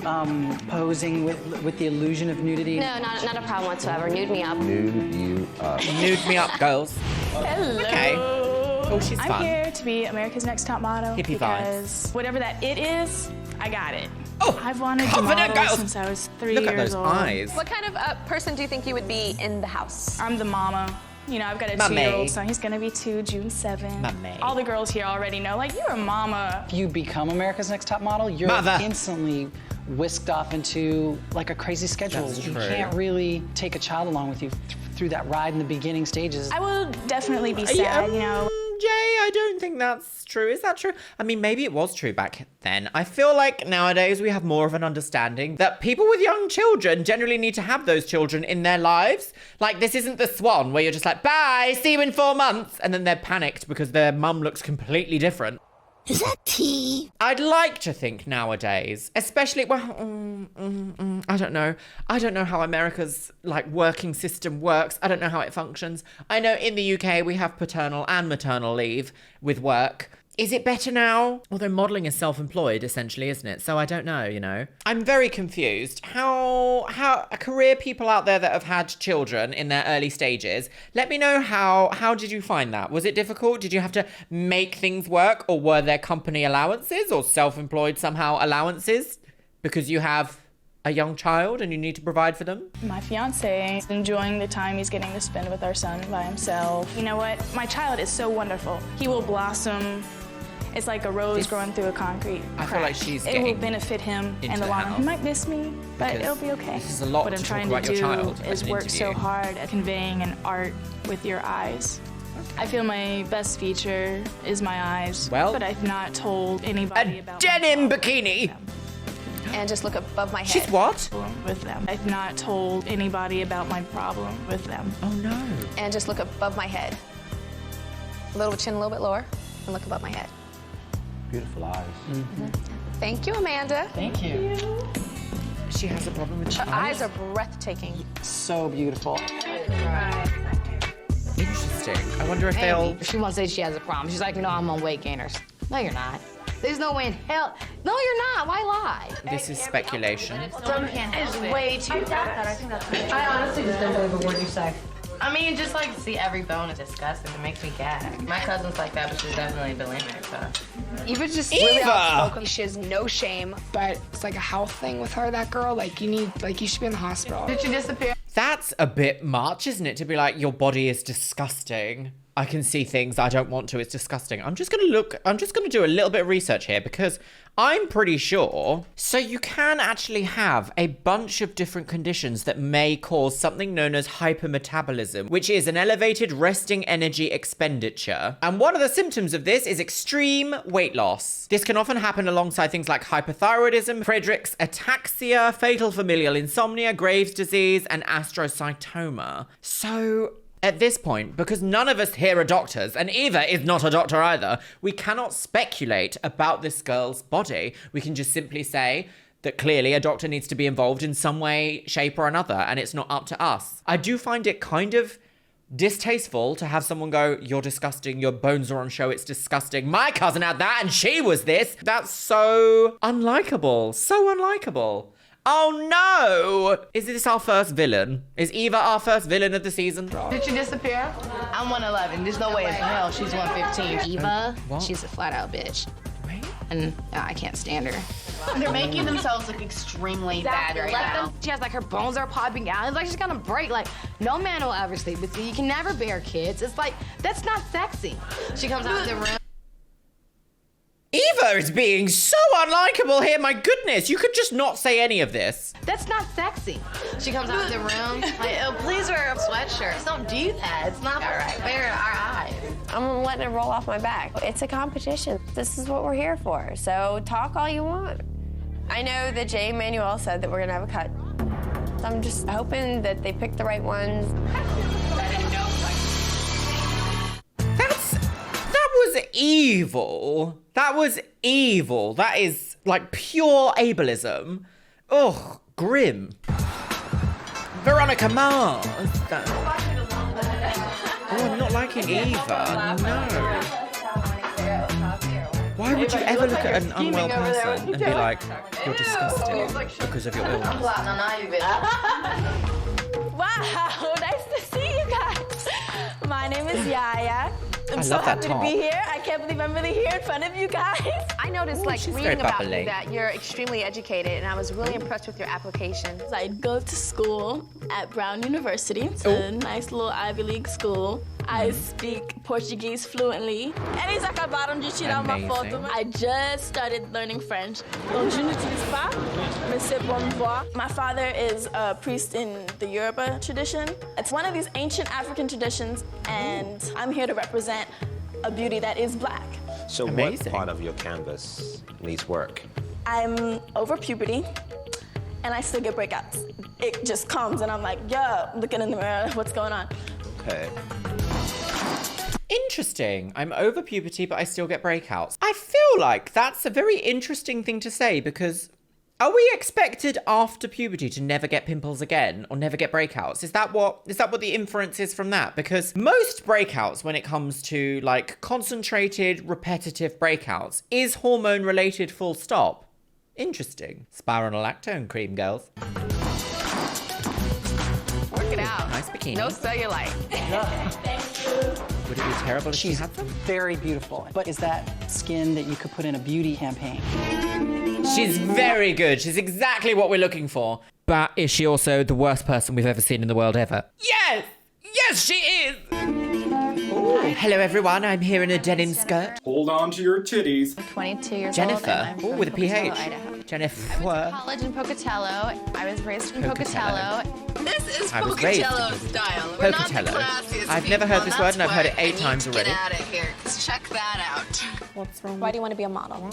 posing with the illusion of nudity? No, not a problem whatsoever. Nude me up. Nude you up. Nude me up, girls. Hello. Okay. Oh, she's fun. I'm here to be America's Next Top Model Hippie because whatever that it is, I got it. Oh, I've wanted to model girls. since I was 3 Look years at those old. eyes. What kind of person do you think you would be in the house? I'm the mama. You know, I've got a Mommy. 2-year-old son. He's gonna be 2 June 7th. Mommy. All the girls here already know, like, you're a mama. If you become America's Next Top Model, you're instantly whisked off into like a crazy schedule. That's you true. can't really take a child along with you through that ride in the beginning stages. I will definitely be sad, you know. Jay, I don't think that's true. Is that true? I mean, maybe it was true back then. I feel like nowadays we have more of an understanding that people with young children generally need to have those children in their lives. Like, this isn't the Swan where you're just like, bye, see you in 4 months. And then they're panicked because their mum looks completely different. Is that tea? I'd like to think nowadays, especially, well, I don't know. I don't know how America's, like, working system works. I don't know how it functions. I know in the UK we have paternal and maternal leave with work. Is it better now? Although modelling is self-employed, essentially, isn't it? So I don't know, you know. I'm very confused. How career people out there that have had children in their early stages, let me know how did you find that? Was it difficult? Did you have to make things work? Or were there company allowances or self-employed somehow allowances? Because you have a young child and you need to provide for them? My fiance is enjoying the time he's getting to spend with our son by himself. You know what? My child is so wonderful. He will blossom. It's like a rose growing through a concrete crack. I feel like she's It will benefit him in the long run. He might miss me, but it'll be okay. This is a lot what I'm to trying talk to about your do child is in an work so interview. hard at conveying an art with your eyes. I feel my best feature is my eyes, Well, but I've not told anybody about denim bikini. And just look above my head. She's what? With them. I've not told anybody about my problem with them. Oh no. And just look above my head. A little chin, a little bit lower, and look above my head. Beautiful eyes. Thank you, Amanda. Thank you. She has a problem with Her eyes are breathtaking. So beautiful. Interesting. I wonder if they'll... She won't say she has a problem. She's like, no, I'm on weight gainers. No, you're not. There's no way in hell. No, you're not. Why lie? This is speculation. It's way too fast. I honestly just don't believe a word you say. I mean, just like see every bone is disgusting. It makes me gag. My cousin's like that, but she's definitely bulimic, so. Eva's just really outspoken. She has no shame, but it's like a health thing with her, that girl. Like, you should be in the hospital. Did she disappear? That's a bit much, isn't it? To be like, your body is disgusting. I can see things I don't want to. It's disgusting. I'm just going to do a little bit of research here because I'm pretty sure. So you can actually have a bunch of different conditions that may cause something known as hypermetabolism, which is an elevated resting energy expenditure. And one of the symptoms of this is extreme weight loss. This can often happen alongside things like hypothyroidism, Friedreich's ataxia, fatal familial insomnia, Graves' disease, and astrocytoma. So at this point, because none of us here are doctors, and Eva is not a doctor either, we cannot speculate about this girl's body. We can just simply say that clearly a doctor needs to be involved in some way, shape, or another, and it's not up to us. I do find it kind of distasteful to have someone go, you're disgusting, your bones are on show, it's disgusting. My cousin had that and she was this. That's so unlikable. So unlikable. Oh no! Is this our first villain? Is Eva our first villain of the season? Did she disappear? I'm 111. There's no way in hell she's 115. Eva, she's a flat out bitch. And I can't stand her. They're making themselves look extremely bad right now. She has like her bones are popping out. It's like she's gonna break. Like, no man will ever sleep with you. You can never bear kids. It's like, that's not sexy. She comes out of the room. Eva is being so unlikable here, my goodness. You could just not say any of this. That's not sexy. She comes out of the room. Like, oh, please wear a sweatshirt. Just don't do that. It's not all right. Fair in our eyes. I'm letting it roll off my back. It's a competition. This is what we're here for. So talk all you want. I know that Jay Manuel said that we're gonna have a cut. So I'm just hoping that they pick the right ones. That was evil. That was evil. That is like pure ableism. Ugh, grim. Veronica Mars. Oh, I'm not liking Eva. No. Why would you ever look at an unwell person and be like, you're disgusting because of your illness? Wow, nice to see you guys. My name is Yaya. I'm so love that happy top. to be here. I can't believe I'm really here in front of you guys. I noticed, like, she's reading very about bubbly. you that you're extremely educated, and I was really impressed with your application. I go to school at Brown University. It's a nice little Ivy League school. I speak Portuguese fluently. Eles acabaram de tirar uma foto. I just started learning French. Donc, je n'utilise pas, mais c'est bon voir. My father is a priest in the Yoruba tradition. It's one of these ancient African traditions, and I'm here to represent a beauty that is black. So what part of your canvas needs work? I'm over puberty, and I still get breakouts. It just comes, and I'm like, yo, looking in the mirror, what's going on? Okay. Interesting. I'm over puberty, but I still get breakouts. I feel like that's a very interesting thing to say because are we expected after puberty to never get pimples again or never get breakouts? Is that what the inference is from that? Because most breakouts when it comes to like concentrated, repetitive breakouts is hormone related full stop. Interesting. Spironolactone cream, girls. Work it out. Nice bikini. No cellulite. Would it be terrible if she had some? Very beautiful. But is that skin that you could put in a beauty campaign? She's very good. She's exactly what we're looking for. But is she also the worst person we've ever seen in the world ever? Yes! Yes, she is! Ooh. Hello, everyone. I'm here in a denim skirt. Hold on to your titties. I'm 22 years Jennifer. old. Ooh, with a PH. Idaho. Jennifer. I went to college in Pocatello. I was raised in Pocatello. This is I was raised in Pocatello style. We're not the Pocatello. classiest I've never heard this word and I've heard it 8 times already. Get out of here. Check that out. What's wrong? Why do you want to be a model?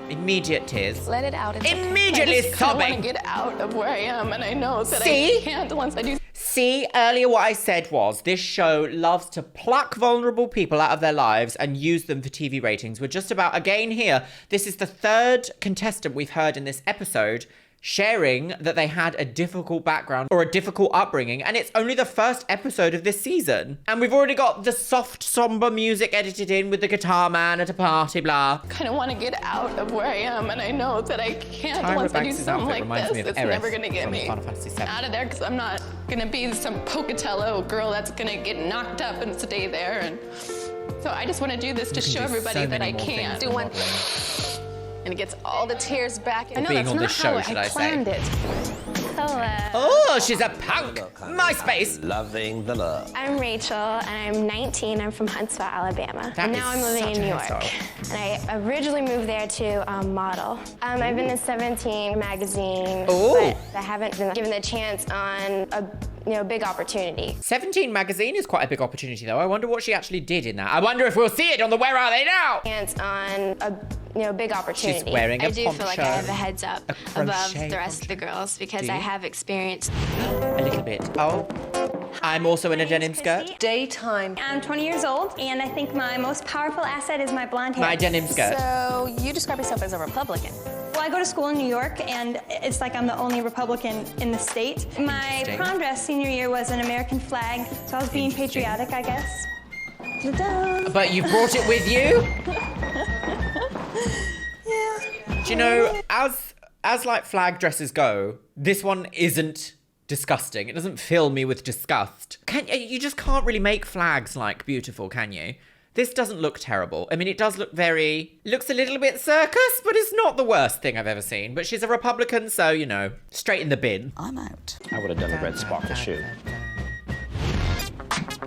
Immediate tears. Let it out. It's okay. Immediately I just want sobbing. to get out of where I am, and I know that See? I can't once I do. See, earlier what I said was this show loves to pluck vulnerable people out of their lives and use them for TV ratings. We're just about, again here, this is the 3rd contestant we've heard in this episode sharing that they had a difficult background or a difficult upbringing, and it's only the 1st episode of this season. And we've already got the soft, somber music edited in with the guitar man at a party, blah. Kind of want to get out of where I am, and I know that I can't Tyra once I do Banks' something outfit like reminds me this. of It's Aerith never gonna get from me Final Fantasy VII. out of there because I'm not gonna be some Pocatello girl that's gonna get knocked up and stay there. And so I just want to do this to show everybody that I can. Do one. And it gets all the tears back. I know Being that's on not this show, how should I I say. planned it. Oh, she's a punk. MySpace. Loving the love. I'm Rachel, and I'm 19. I'm from Huntsville, Alabama. That And is now I'm living such in a New York. hairstyle. And I originally moved there to model. I've been in 17 magazine, Ooh. but I haven't been given the chance on a big opportunity. 17 magazine is quite a big opportunity, though. I wonder what she actually did in that. I wonder if we'll see it on the Where Are They Now? Chance on a big opportunity. She's wearing a I do feel like I have a poncho, heads up a above crochet the rest of the girls because Do I you? have experience. A little bit. Oh, I'm also in a denim skirt. Daytime. I'm 20 years old, and I think my most powerful asset is my blonde hair. My denim skirt. So you describe yourself as a Republican. Well, I go to school in New York, and it's like I'm the only Republican in the state. My prom dress senior year was an American flag, so I was being patriotic, I guess. Ta-da. But you brought it with you? Yeah. Do you know, as like flag dresses go, this one isn't disgusting. It doesn't fill me with disgust. You just can't really make flags like beautiful, can you? This doesn't look terrible. I mean, it does look looks a little bit circus, but it's not the worst thing I've ever seen. But she's a Republican, so, you know, straight in the bin. I'm out. I would have done the red sparkle shoe.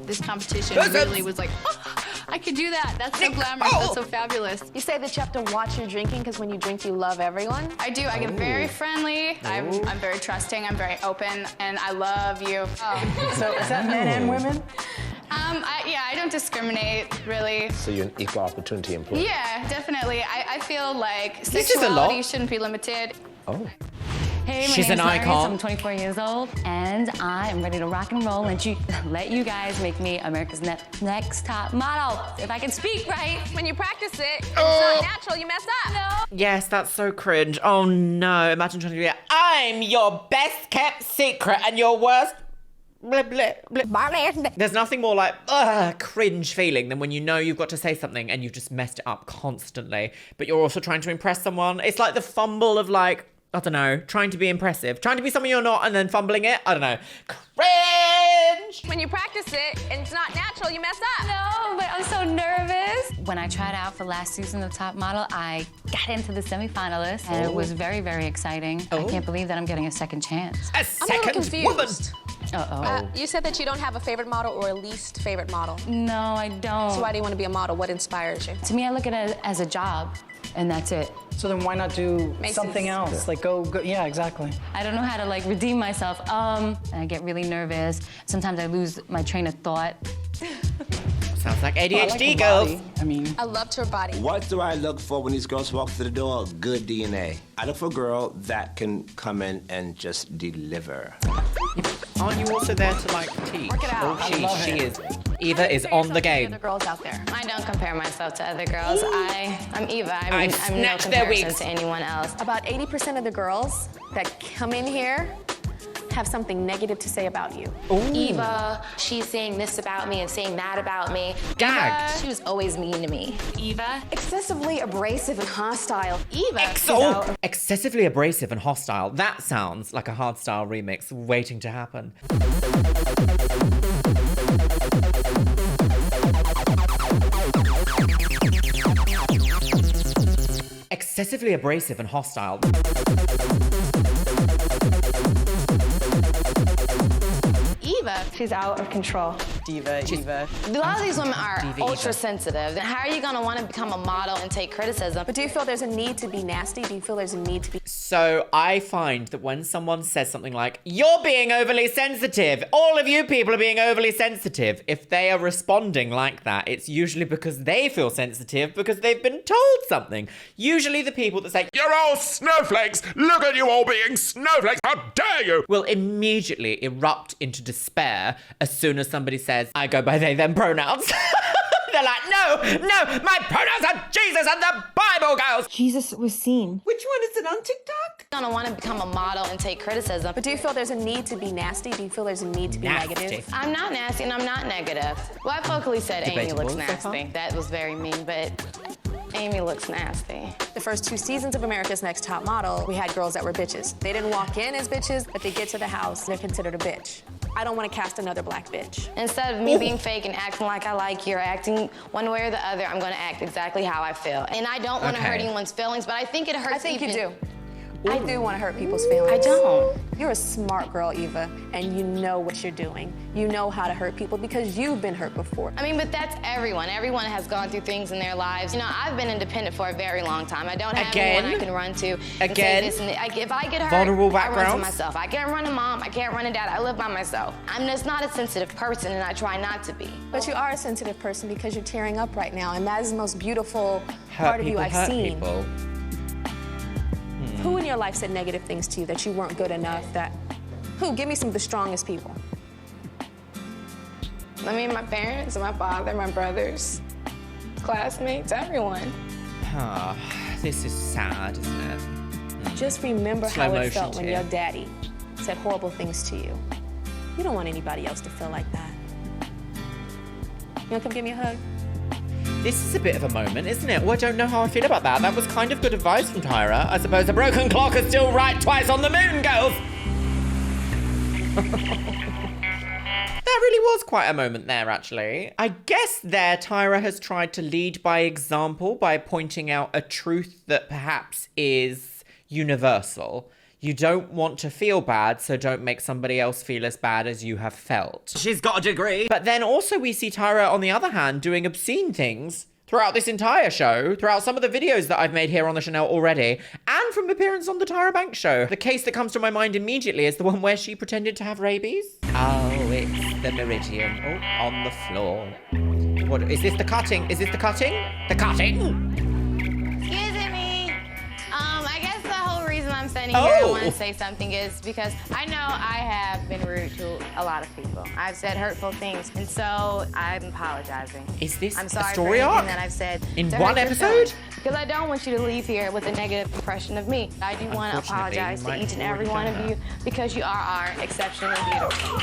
This competition really was like, oh, I could do that. That's so glamorous. That's so fabulous. You say that you have to watch your drinking because when you drink, you love everyone? I do. I get very friendly. I'm very trusting. I'm very open, and I love you. So is that men and women? I don't discriminate, really. So you're an equal opportunity employee? Yeah, definitely. I feel like sexuality shouldn't be limited. Oh. Hey, my She's name's an Iris. icon. I'm 24 years old, and I am ready to rock and roll and let you guys make me America's next top model. If I can speak right. When you practice it, it's not natural, you mess up. No. Yes, that's so cringe. Oh no, imagine trying to be like, I'm your best kept secret and your worst... Blah, blah, blah. There's nothing more like cringe feeling than when you know you've got to say something and you've just messed it up constantly, but you're also trying to impress someone. It's like the fumble of like, I don't know, trying to be impressive, trying to be someone you're not and then fumbling it. I don't know. Cringe! When you practice it and it's not natural, you mess up. No, but I'm so nervous. When I tried out for last season of Top Model, I got into the semi-finalist, and it was very, very exciting. I can't believe that I'm getting a second chance. A second woman! Uh-oh. You said that you don't have a favorite model or a least favorite model. No, I don't. So why do you want to be a model? What inspires you? To me, I look at it as a job, and that's it. So then why not do something else? Like go, yeah, exactly. I don't know how to like redeem myself. And I get really nervous. Sometimes I lose my train of thought. Sounds like ADHD, girls. I mean, I loved her body. What do I look for when these girls walk through the door? Good DNA. I look for a girl that can come in and just deliver. Aren't you also there to like teach? Work it out. Oh, she is. Eva is on the game. The girls out there. I don't compare myself to other girls. I'm Eva. I'm no snatched their comparison wigs. to anyone else. About 80% of the girls that come in here have something negative to say about you. Eva, she's saying this about me and saying that about me. Gagged. Eva, she was always mean to me. Eva, Excessively abrasive and hostile. Eva. Excessively abrasive and hostile. That sounds like a hardstyle remix waiting to happen. Excessively abrasive and hostile. Eva, She's out of control. Diva. a lot of these women are ultra sensitive. Then how are you gonna want to become a model and take criticism? But do you feel there's a need to be nasty? Do you feel there's a need to be... So I find that when someone says something like, you're being overly sensitive, all of you people are being overly sensitive, if they are responding like that, it's usually because they feel sensitive because they've been told something. Usually the people that say, You're all snowflakes! Look at you all being snowflakes! How dare you! will immediately erupt into despair as soon as somebody says, I go by they, them pronouns. They're like, no, my pronouns are Jesus and the Bible, girls. Jesus was seen. Which one is it on TikTok? Gonna want to become a model and take criticism. But do you feel there's a need to be nasty? Do you feel there's a need to be negative? I'm not nasty and I'm not negative. Well, I vocally said Amy Debatable looks so far. nasty. That was very mean, but Amy looks nasty. The first 2 seasons of America's Next Top Model, we had girls that were bitches. They didn't walk in as bitches, but they get to the house, they're considered a bitch. I don't want to cast another black bitch. Instead of me being fake and acting like I like you or acting one way or the other, I'm gonna act exactly how I feel. And I don't want to hurt anyone's feelings, but I think it hurts. I think you do. I do want to hurt people's feelings. I don't. You're a smart girl, Eva, and you know what you're doing. You know how to hurt people because you've been hurt before. I mean, but that's everyone. Everyone has gone through things in their lives. You know, I've been independent for a very long time. I don't have anyone I can run to and say this and that. If I get hurt, Vulnerable I run to backgrounds. myself. I can't run to mom. I can't run to dad. I live by myself. I'm just not a sensitive person, and I try not to be. But you are a sensitive person because you're tearing up right now, and that is the most beautiful part of you I've seen. Who in your life said negative things to you that you weren't good enough? Who? Give me some of the strongest people. I mean, my parents, my father, my brothers, classmates, everyone. This is sad, isn't it? Just remember Slow how it motion felt when tear. your daddy said horrible things to you. You don't want anybody else to feel like that. You wanna come give me a hug? This is a bit of a moment, isn't it? Well, I don't know how I feel about that. That was kind of good advice from Tyra. I suppose a broken clock is still right twice on the moon, girls. That really was quite a moment there, actually. I guess there Tyra has tried to lead by example by pointing out a truth that perhaps is universal. You don't want to feel bad, so don't make somebody else feel as bad as you have felt. She's got a degree. But then also we see Tyra, on the other hand, doing obscene things throughout this entire show, throughout some of the videos that I've made here on the channel already, and from appearance on the Tyra Banks show. The case that comes to my mind immediately is the one where she pretended to have rabies. Oh, it's the meridian. Oh, on the floor. What, is this the cutting? Is this the cutting? The cutting? Excuse me. I guess the whole reason I'm standing here and want to say something is because I know I have been rude to a lot of people. I've said hurtful things, and so I'm apologizing. Is this I'm sorry a story for anything arc? that I've said In to one hurt your episode? feelings, because I don't want you to leave here with a negative impression of me. I do want to Unfortunately, apologize you to might each and have every already one done of you because you are exceptionally beautiful.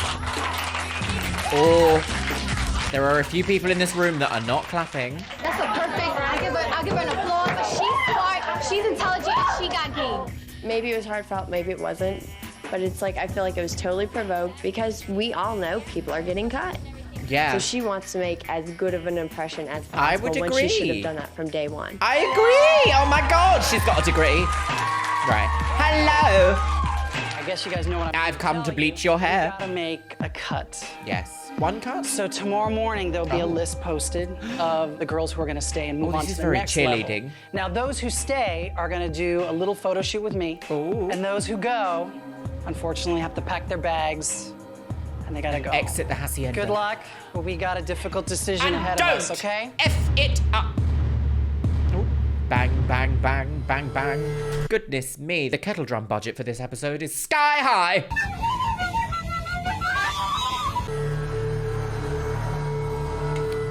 Oh, there are a few people in this room that are not clapping. That's a perfect. I'll give her an applause. She's smart, she's intelligent, and she got game. Maybe it was heartfelt, maybe it wasn't. But it's like, I feel like it was totally provoked because we all know people are getting cut. Yeah. So she wants to make as good of an impression as possible. I would when agree. she should have done that from day one. I agree. Oh my God, she's got a degree. Right. Hello. I guess you guys know what I've come to bleach your hair. Gotta make a cut. Yes. One cut? So tomorrow morning there'll be a list posted of the girls who are gonna stay and move on to the next level. cheerleading. Now those who stay are gonna do a little photo shoot with me. And those who go, unfortunately, have to pack their bags and they gotta go. Exit the hacienda. Good luck. We got a difficult decision ahead of us, okay? F it up. Oh. Bang, bang, bang, bang, bang. Goodness me, the kettle drum budget for this episode is sky high.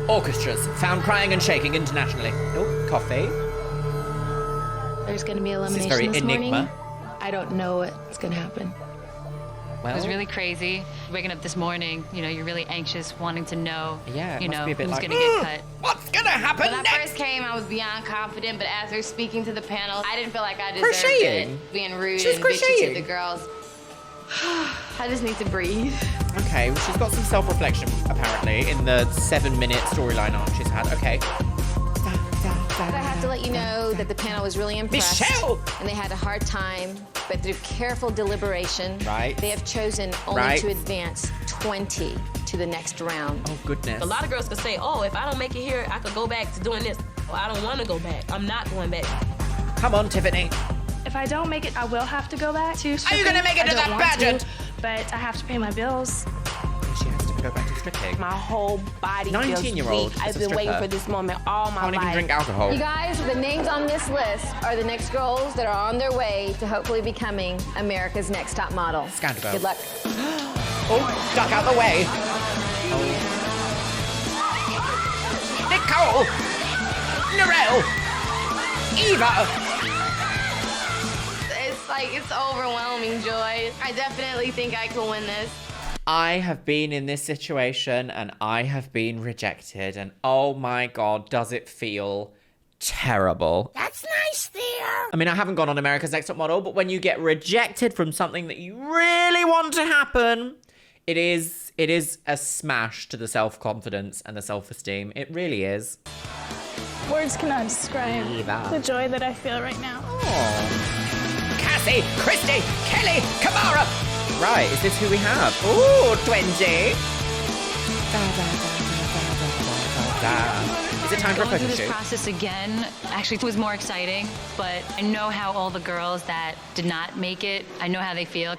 Orchestras found crying and shaking internationally. Oh, coffee. There's gonna be elimination very this enigma. morning. I don't know what's gonna happen. Well, It was really crazy. Waking up this morning, you know, you're really anxious, wanting to know, yeah, you must know, be a bit who's like, gonna get cut. What's gonna happen When I next? first came, I was beyond confident, but after speaking to the panel, I didn't feel like I deserved Crocheting. it. Being rude She's and bitchy crocheting. to the girls. I just need to breathe. Okay, well, she's got some self-reflection, apparently, in the 7-minute storyline arc she's had. Okay. But I have to let you know that the panel was really impressed. Michelle! And they had a hard time, but through careful deliberation, Right. they have chosen only Right. to advance 20 to the next round. Oh, goodness. A lot of girls could say, oh, if I don't make it here, I could go back to doing this. Well, I don't want to go back. I'm not going back. Come on, Tiffany. If I don't make it, I will have to go back to Are you stripping. gonna make it I to don't that want pageant? to, but I have to pay my bills. She has to go back to stripping. My whole body feels 19-year-old weak. as I've a been waiting stripper. for this moment all my Can't life. even drink alcohol. You guys, the names on this list are the next girls that are on their way to hopefully becoming America's Next Top Model. Scandal. Good luck. Oh, duck out the way. Oh. Nicole! Narelle! Eva! It's like, it's overwhelming joy. I definitely think I can win this. I have been in this situation and I have been rejected, and oh my God, does it feel terrible. That's nice there. I mean, I haven't gone on America's Next Top Model, but when you get rejected from something that you really want to happen, it is a smash to the self-confidence and the self-esteem. It really is. Words cannot describe Eva. the joy that I feel right now. Cassie, Christy, Kelly, Kamara. Right, is this who we have? Ooh, 20. Is it time for a Going photo through this shoot? process again actually was more exciting, but I know how all the girls that did not make it, I know how they feel.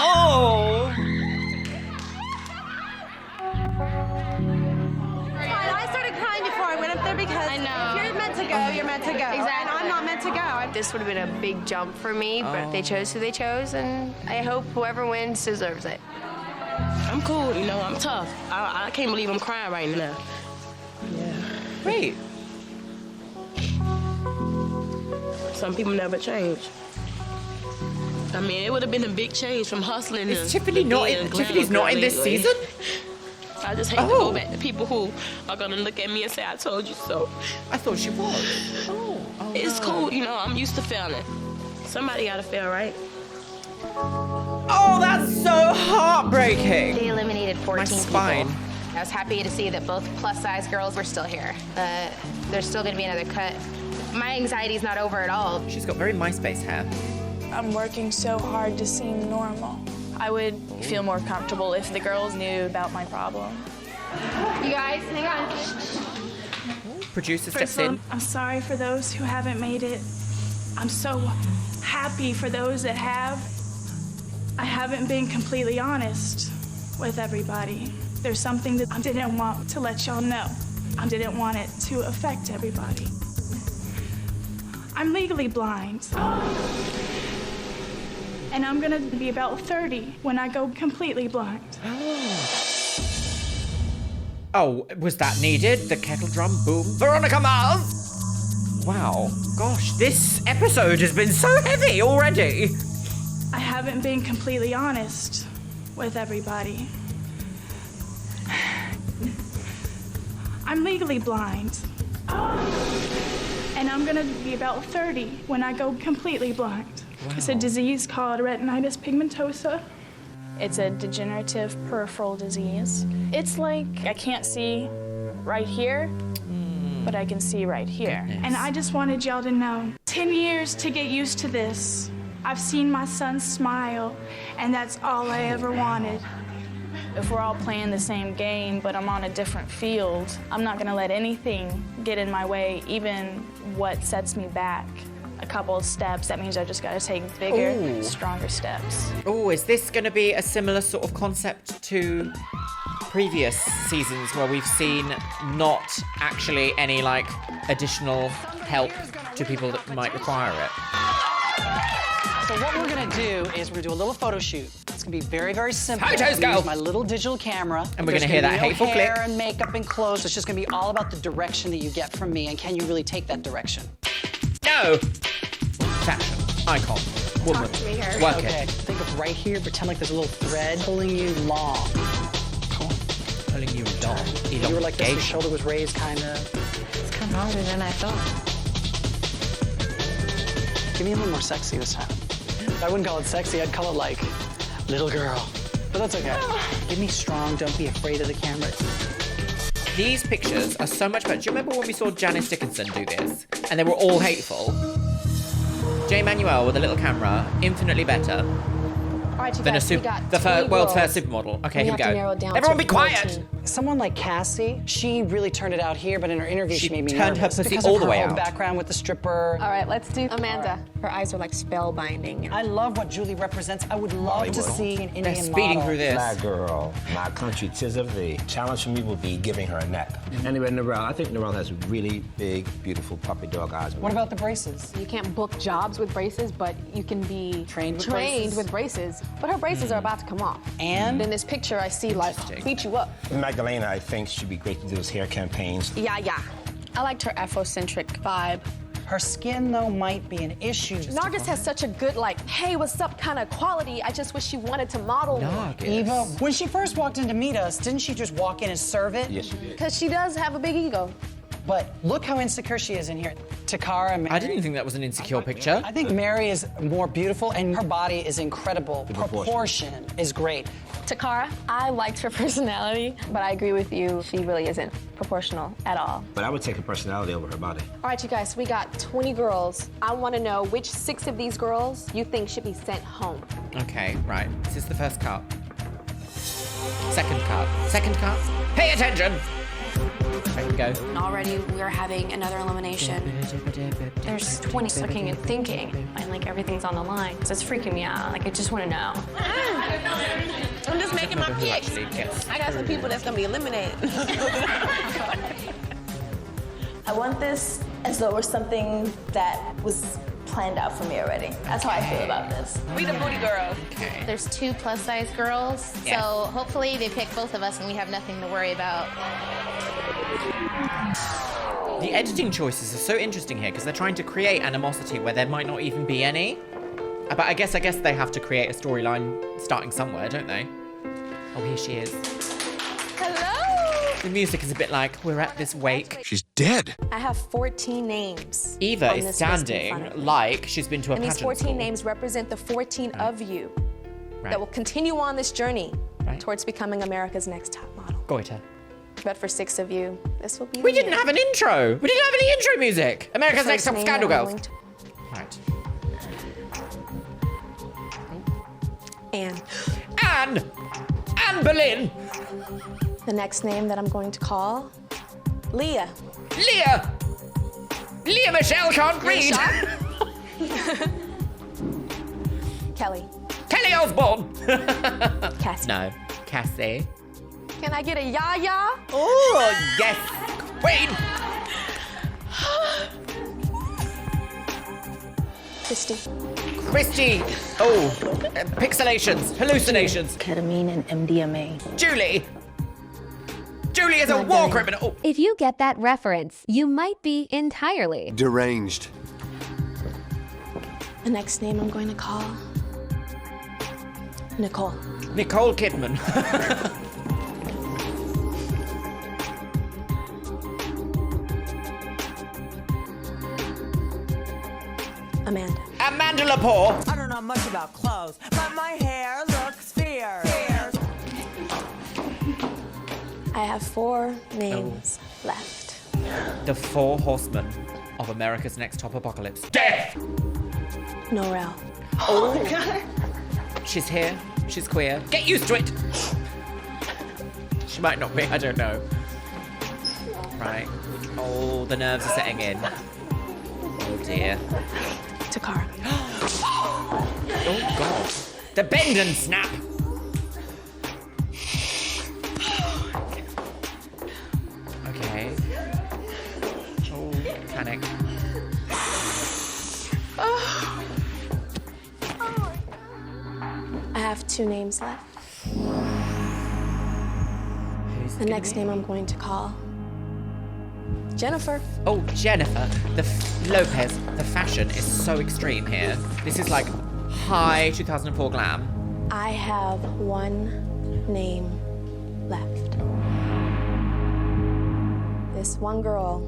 Oh! I started crying before I went up there because I know. if you're meant to go, you're meant to go. Exactly. And I'm not meant to go. This would have been a big jump for me, but they chose who they chose, and I hope whoever wins deserves it. I'm cool, you know, I'm tough. I can't believe I'm crying right now. Wait. Some people never change. I mean, it would have been a big change from hustling. Is Tiffany not in? Tiffany's not in this season? I just hate to go back to people who are gonna look at me and say, "I told you so." I thought she was. It's cool, you know. I'm used to failing. Somebody gotta fail, right? Oh, that's so heartbreaking. They eliminated 14 spine. people. I was happy to see that both plus-size girls were still here. There's still gonna be another cut. My anxiety's not over at all. She's got very MySpace hair. I'm working so hard to seem normal. I would feel more comfortable if the girls knew about my problem. You guys, hang on. Producer First steps of all, in. I'm sorry for those who haven't made it. I'm so happy for those that have. I haven't been completely honest with everybody. There's something that I didn't want to let y'all know. I didn't want it to affect everybody. I'm legally blind. And I'm gonna be about 30 when I go completely blind. Oh, was that needed? The kettle drum boom. Veronica Mars! Wow. Gosh, this episode has been so heavy already. I haven't been completely honest with everybody. I'm legally blind. And I'm gonna be about 30 when I go completely blind. Wow. It's a disease called retinitis pigmentosa. It's a degenerative peripheral disease. It's like I can't see right here, but I can see right here. Goodness. And I just wanted y'all to know, 10 years to get used to this. I've seen my son smile, and that's all I ever wanted. If we're all playing the same game, but I'm on a different field, I'm not gonna let anything get in my way, even what sets me back a couple of steps. That means I just gotta take bigger, stronger steps. Oh, is this gonna be a similar sort of concept to previous seasons where we've seen not actually any like additional help to people that might require it? So what we're gonna do is we're gonna do a little photo shoot. It's gonna be very, very simple. Hi, Toes, go. Use my little digital camera. And we're gonna hear that hateful click. Hair and makeup and clothes. It's just gonna be all about the direction that you get from me, and can you really take that direction? No. Fashion. Icon. Woman. Work Okay. it. Think of right here. Pretend like there's a little thread pulling you long. Pulling you long. You were like this. Your shoulder was raised, kind of. It's kind of harder than I thought. Give me a little more sexy this time. I wouldn't call it sexy. I'd call it like little girl. But that's okay. Give me strong. Don't be afraid of the camera. These pictures are so much better. Do you remember when we saw Janice Dickinson do this? And they were all hateful. J. Manuel with a little camera, infinitely better than the world's first supermodel. Okay, here we go. Everyone be quiet! Someone like Cassie, she really turned it out here, but in her interview, she made me turned her nervous pussy because all of the her way whole out. background with the stripper. All right, let's do Amanda. Her eyes are like spellbinding. I love what Julie represents. I would love to see an Indian model. speeding through this. My girl, my country, 'tis of thee. Challenge for me would be giving her a neck. Anyway, Narelle, I think Narelle has really big, beautiful puppy dog eyes. What about the braces? You can't book jobs with braces, but you can be trained with braces. But her braces are about to come off. And in this picture, I see like beat you up. Magdalena, I think, should be great to do those hair campaigns. Yeah. I liked her Afrocentric vibe. Her skin, though, might be an issue. Nargis has such a good, like, hey, what's up kind of quality. I just wish she wanted to model more. Eva, when she first walked in to meet us, didn't she just walk in and serve it? Yes, she did. Because she does have a big ego. But look how insecure she is in here. Takara, Mary. I didn't think that was an insecure picture. I think Mary is more beautiful, and her body is incredible. Proportion is great. Takara, I liked her personality, but I agree with you. She really isn't proportional at all. But I would take her personality over her body. All right, you guys, we got 20 girls. I want to know which 6 of these girls you think should be sent home. Okay, right. This is the first cut. Second cut. Second cut. Pay attention! There we go. Already we're having another elimination. There's 20 looking and thinking, and like everything's on the line. So it's freaking me out. Like I just want to know. I'm just making my picks. I got some people that's gonna be eliminated. I want this as though it was something that was planned out for me already. That's how I feel about this. We the booty girls. Okay. There's 2 plus-size girls, Yes. so hopefully they pick both of us and we have nothing to worry about. The editing choices are so interesting here because they're trying to create animosity where there might not even be any. But I guess they have to create a storyline starting somewhere, don't they? Oh, here she is. Hello. The music is a bit like, we're at this wake. She's dead. I have 14 names. Eva is standing like she's been to a pageant And these 14 school. names represent the 14 of you that will continue on this journey towards becoming America's next top model. Goiter. But for 6 of you, this will be We didn't have an intro. We didn't have any intro music. America's Next Top Scandal Girls. Right. Anne. Anne Boleyn. The next name that I'm going to call, Leah. Leah Michelle can't read. Kelly. Kelly Osbourne. Cassie. No, Cassie. Can I get a Yaya? Oh, yes, Queen. Christy. Oh, pixelations, hallucinations. Ketamine and MDMA. Julie is a war criminal. If you get that reference, you might be entirely deranged. The next name I'm going to call, Nicole. Nicole Kidman. Amanda Lepore. I don't know much about clothes, but my hair looks fierce. I have 4 names left. The 4 horsemen of America's Next Top Apocalypse. Death! Norel. Oh my God. She's here. She's queer. Get used to it. She might not be. I don't know. Right. Oh, the nerves are setting in. Oh dear. Takara. Oh God. The bend and snap. Okay. Oh, panic. I have 2 names left. The next name I'm going to call, Jennifer. Oh, Jennifer. Lopez. The fashion is so extreme here. This is like high 2004 glam. I have 1 name left. This one girl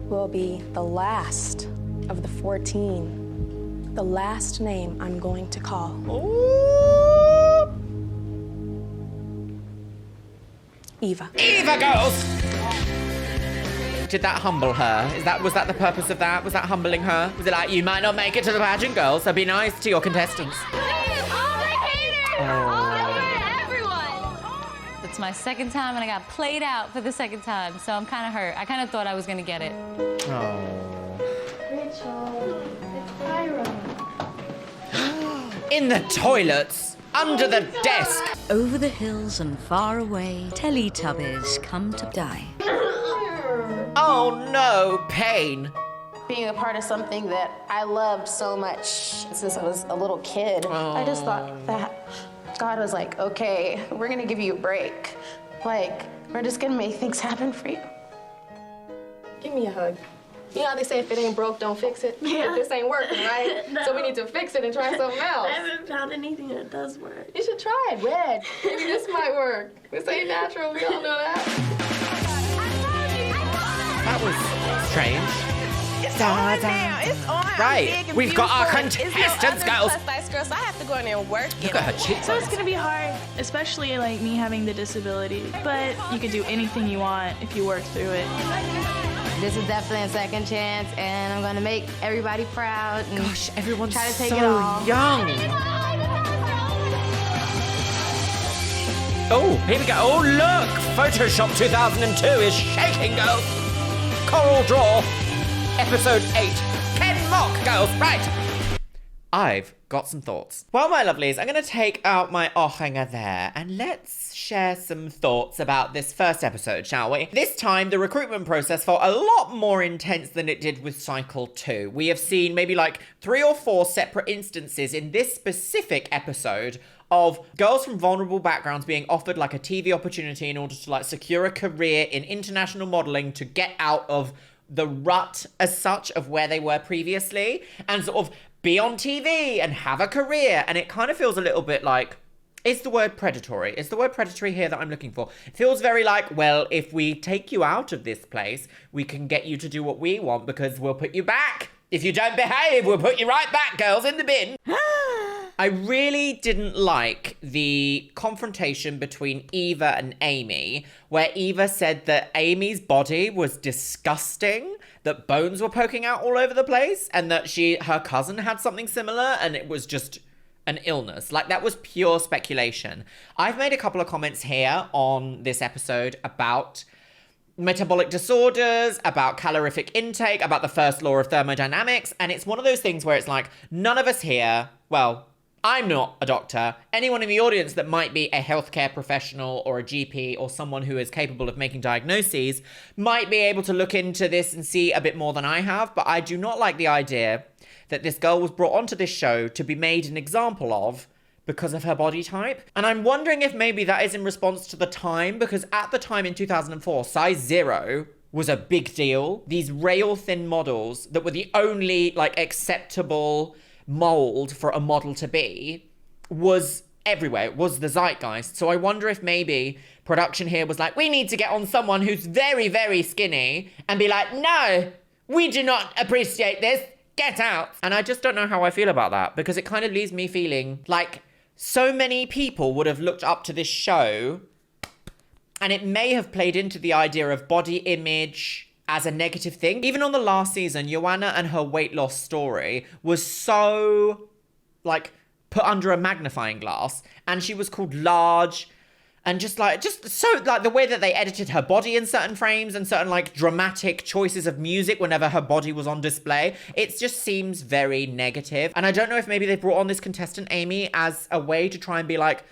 will be the last of the 14. The last name I'm going to call. Eva. Eva girls! Did that humble her? Was that the purpose of that? Was that humbling her? Was it like, you might not make it to the pageant, girls, so be nice to your contestants? It's my second time and I got played out for the second time, so I'm kind of hurt. I kind of thought I was gonna get it. Oh. Rachel, it's Tyra. In the toilets, under the desk. Over the hills and far away, Teletubbies come to die. Oh no, pain. Being a part of something that I loved so much since I was a little kid, I just thought that God was like, okay, we're gonna give you a break. Like, we're just gonna make things happen for you. Give me a hug. You know how they say if it ain't broke, don't fix it? Yeah. This ain't working, right? No. So we need to fix it and try something else. I haven't found anything that does work. You should try it, red. Maybe this might work. This ain't natural, we all know that. That was strange. It's on now. It's on. Right, we've got our contestants, girls. Plus size girls, so I have to go in there and work. Look at her cheeks. So it's gonna be hard, especially like me having the disability. But you could do anything you want if you work through it. This is definitely a second chance, and I'm gonna make everybody proud. And gosh, everyone's try to take so it all. young. Oh, here we go. Oh, look. Photoshop 2002 is shaking, girls. Coral Draw, episode 8. Ken Mock, girls. Right. I've got some thoughts. Well, my lovelies, I'm going to take out my Ochanger there and let's share some thoughts about this first episode, shall we? This time, the recruitment process felt a lot more intense than it did with Cycle 2. We have seen maybe like 3 or 4 separate instances in this specific episode of girls from vulnerable backgrounds being offered like a TV opportunity in order to like secure a career in international modeling to get out of the rut as such of where they were previously and sort of be on TV and have a career. And it kind of feels a little bit like, it's the word predatory. It's the word predatory here that I'm looking for. It feels very like, well, if we take you out of this place, we can get you to do what we want because we'll put you back. If you don't behave, we'll put you right back, girls, in the bin. I really didn't like the confrontation between Eva and Amy, where Eva said that Amy's body was disgusting, that bones were poking out all over the place, and that her cousin had something similar, and it was just an illness. Like, that was pure speculation. I've made a couple of comments here on this episode about metabolic disorders, about calorific intake, about the first law of thermodynamics, and it's one of those things where it's like, none of us here, well, I'm not a doctor. Anyone in the audience that might be a healthcare professional or a GP or someone who is capable of making diagnoses might be able to look into this and see a bit more than I have, but I do not like the idea that this girl was brought onto this show to be made an example of because of her body type. And I'm wondering if maybe that is in response to the time, because at the time in 2004, size 0 was a big deal. These rail thin models that were the only like acceptable mold for a model to be was everywhere. It was the zeitgeist. So I wonder if maybe production here was like, we need to get on someone who's very, very skinny and be like, no, we do not appreciate this. Get out. And I just don't know how I feel about that, because it kind of leaves me feeling like so many people would have looked up to this show, and it may have played into the idea of body image as a negative thing. Even on the last season, Joanna and her weight loss story was so, like, put under a magnifying glass, and she was called large, and just so, like, the way that they edited her body in certain frames and certain, like, dramatic choices of music whenever her body was on display, it just seems very negative. And I don't know if maybe they brought on this contestant, Amy, as a way to try and be like,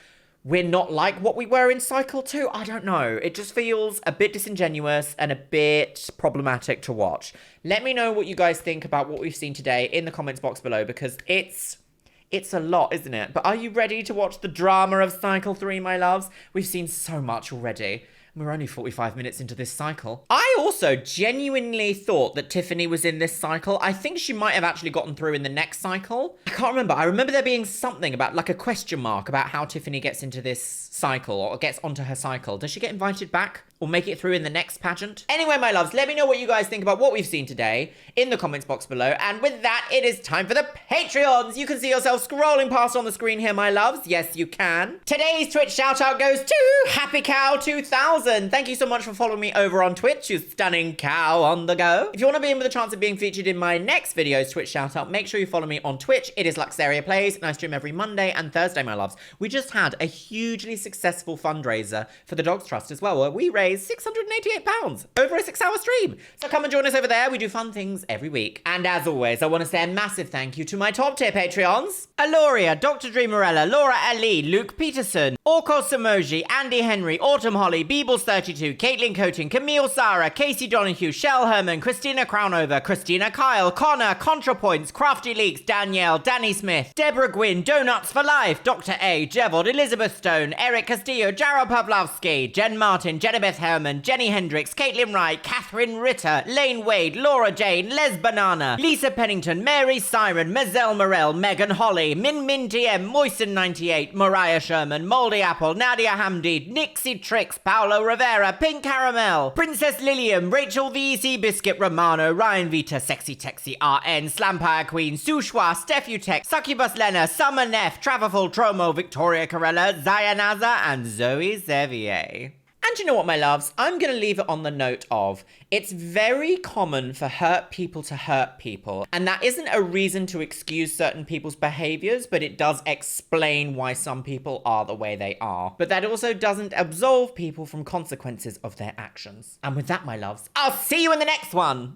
we're not like what we were in cycle 2. I don't know. It just feels a bit disingenuous and a bit problematic to watch. Let me know what you guys think about what we've seen today in the comments box below, because it's a lot, isn't it? But are you ready to watch the drama of cycle 3, my loves? We've seen so much already. We're only 45 minutes into this cycle. I also genuinely thought that Tiffany was in this cycle. I think she might have actually gotten through in the next cycle. I can't remember. I remember there being something about, like, a question mark about how Tiffany gets into this cycle or gets onto her cycle. Does she get invited back or make it through in the next pageant? Anyway, my loves, let me know what you guys think about what we've seen today in the comments box below. And with that, it is time for the Patreons. You can see yourself scrolling past on the screen here, my loves. Yes, you can. Today's Twitch shout out goes to Happy Cow 2000. Thank you so much for following me over on Twitch, you stunning cow on the go. If you want to be in with a chance of being featured in my next video's Twitch shout out, make sure you follow me on Twitch. It is Luxeria Plays, and I stream every Monday and Thursday, my loves. We just had a hugely successful fundraiser for the Dogs Trust as well, where we raised £688 over a 6-hour stream. So come and join us over there. We do fun things every week. And as always, I want to say a massive thank you to my top tier Patreons: Aloria, Dr. Dreamerella, Laura Ali, Luke Peterson, Orkos Emoji, Andy Henry, Autumn Holly, Beebles32, Caitlin Coating, Camille Sarah, Casey Donahue, Shell Herman, Christina Crownover, Christina Kyle, Connor, ContraPoints, Crafty Leaks, Danielle, Danny Smith, Deborah Gwynn, Donuts for Life, Dr. A, Jevod, Elizabeth Stone, Eric Castillo, Jarrell Pavlovsky, Jen Martin, Jenabeth Herman, Jenny Hendricks, Caitlin Wright, Catherine Ritter, Lane Wade, Laura Jane, Les Banana, Lisa Pennington, Mary Siren, Mazel Morell, Megan Holly, Min Min DM, Moisten98, Mariah Sherman, Moldy Apple, Nadia Hamdi, Nixie Tricks, Paolo Rivera, Pink Caramel, Princess Lilium, Rachel the EC Biscuit, Romano, Ryan Vita, Sexy Texy RN, Slampire Queen, Sushwa, Steffutech, Succubus Lena, Summer Neff, Travaful Tromo, Victoria Corella, Zayanaza, and Zoe Xavier. And you know what, my loves? I'm going to leave it on the note of, it's very common for hurt people to hurt people. And that isn't a reason to excuse certain people's behaviors, but it does explain why some people are the way they are. But that also doesn't absolve people from consequences of their actions. And with that, my loves, I'll see you in the next one.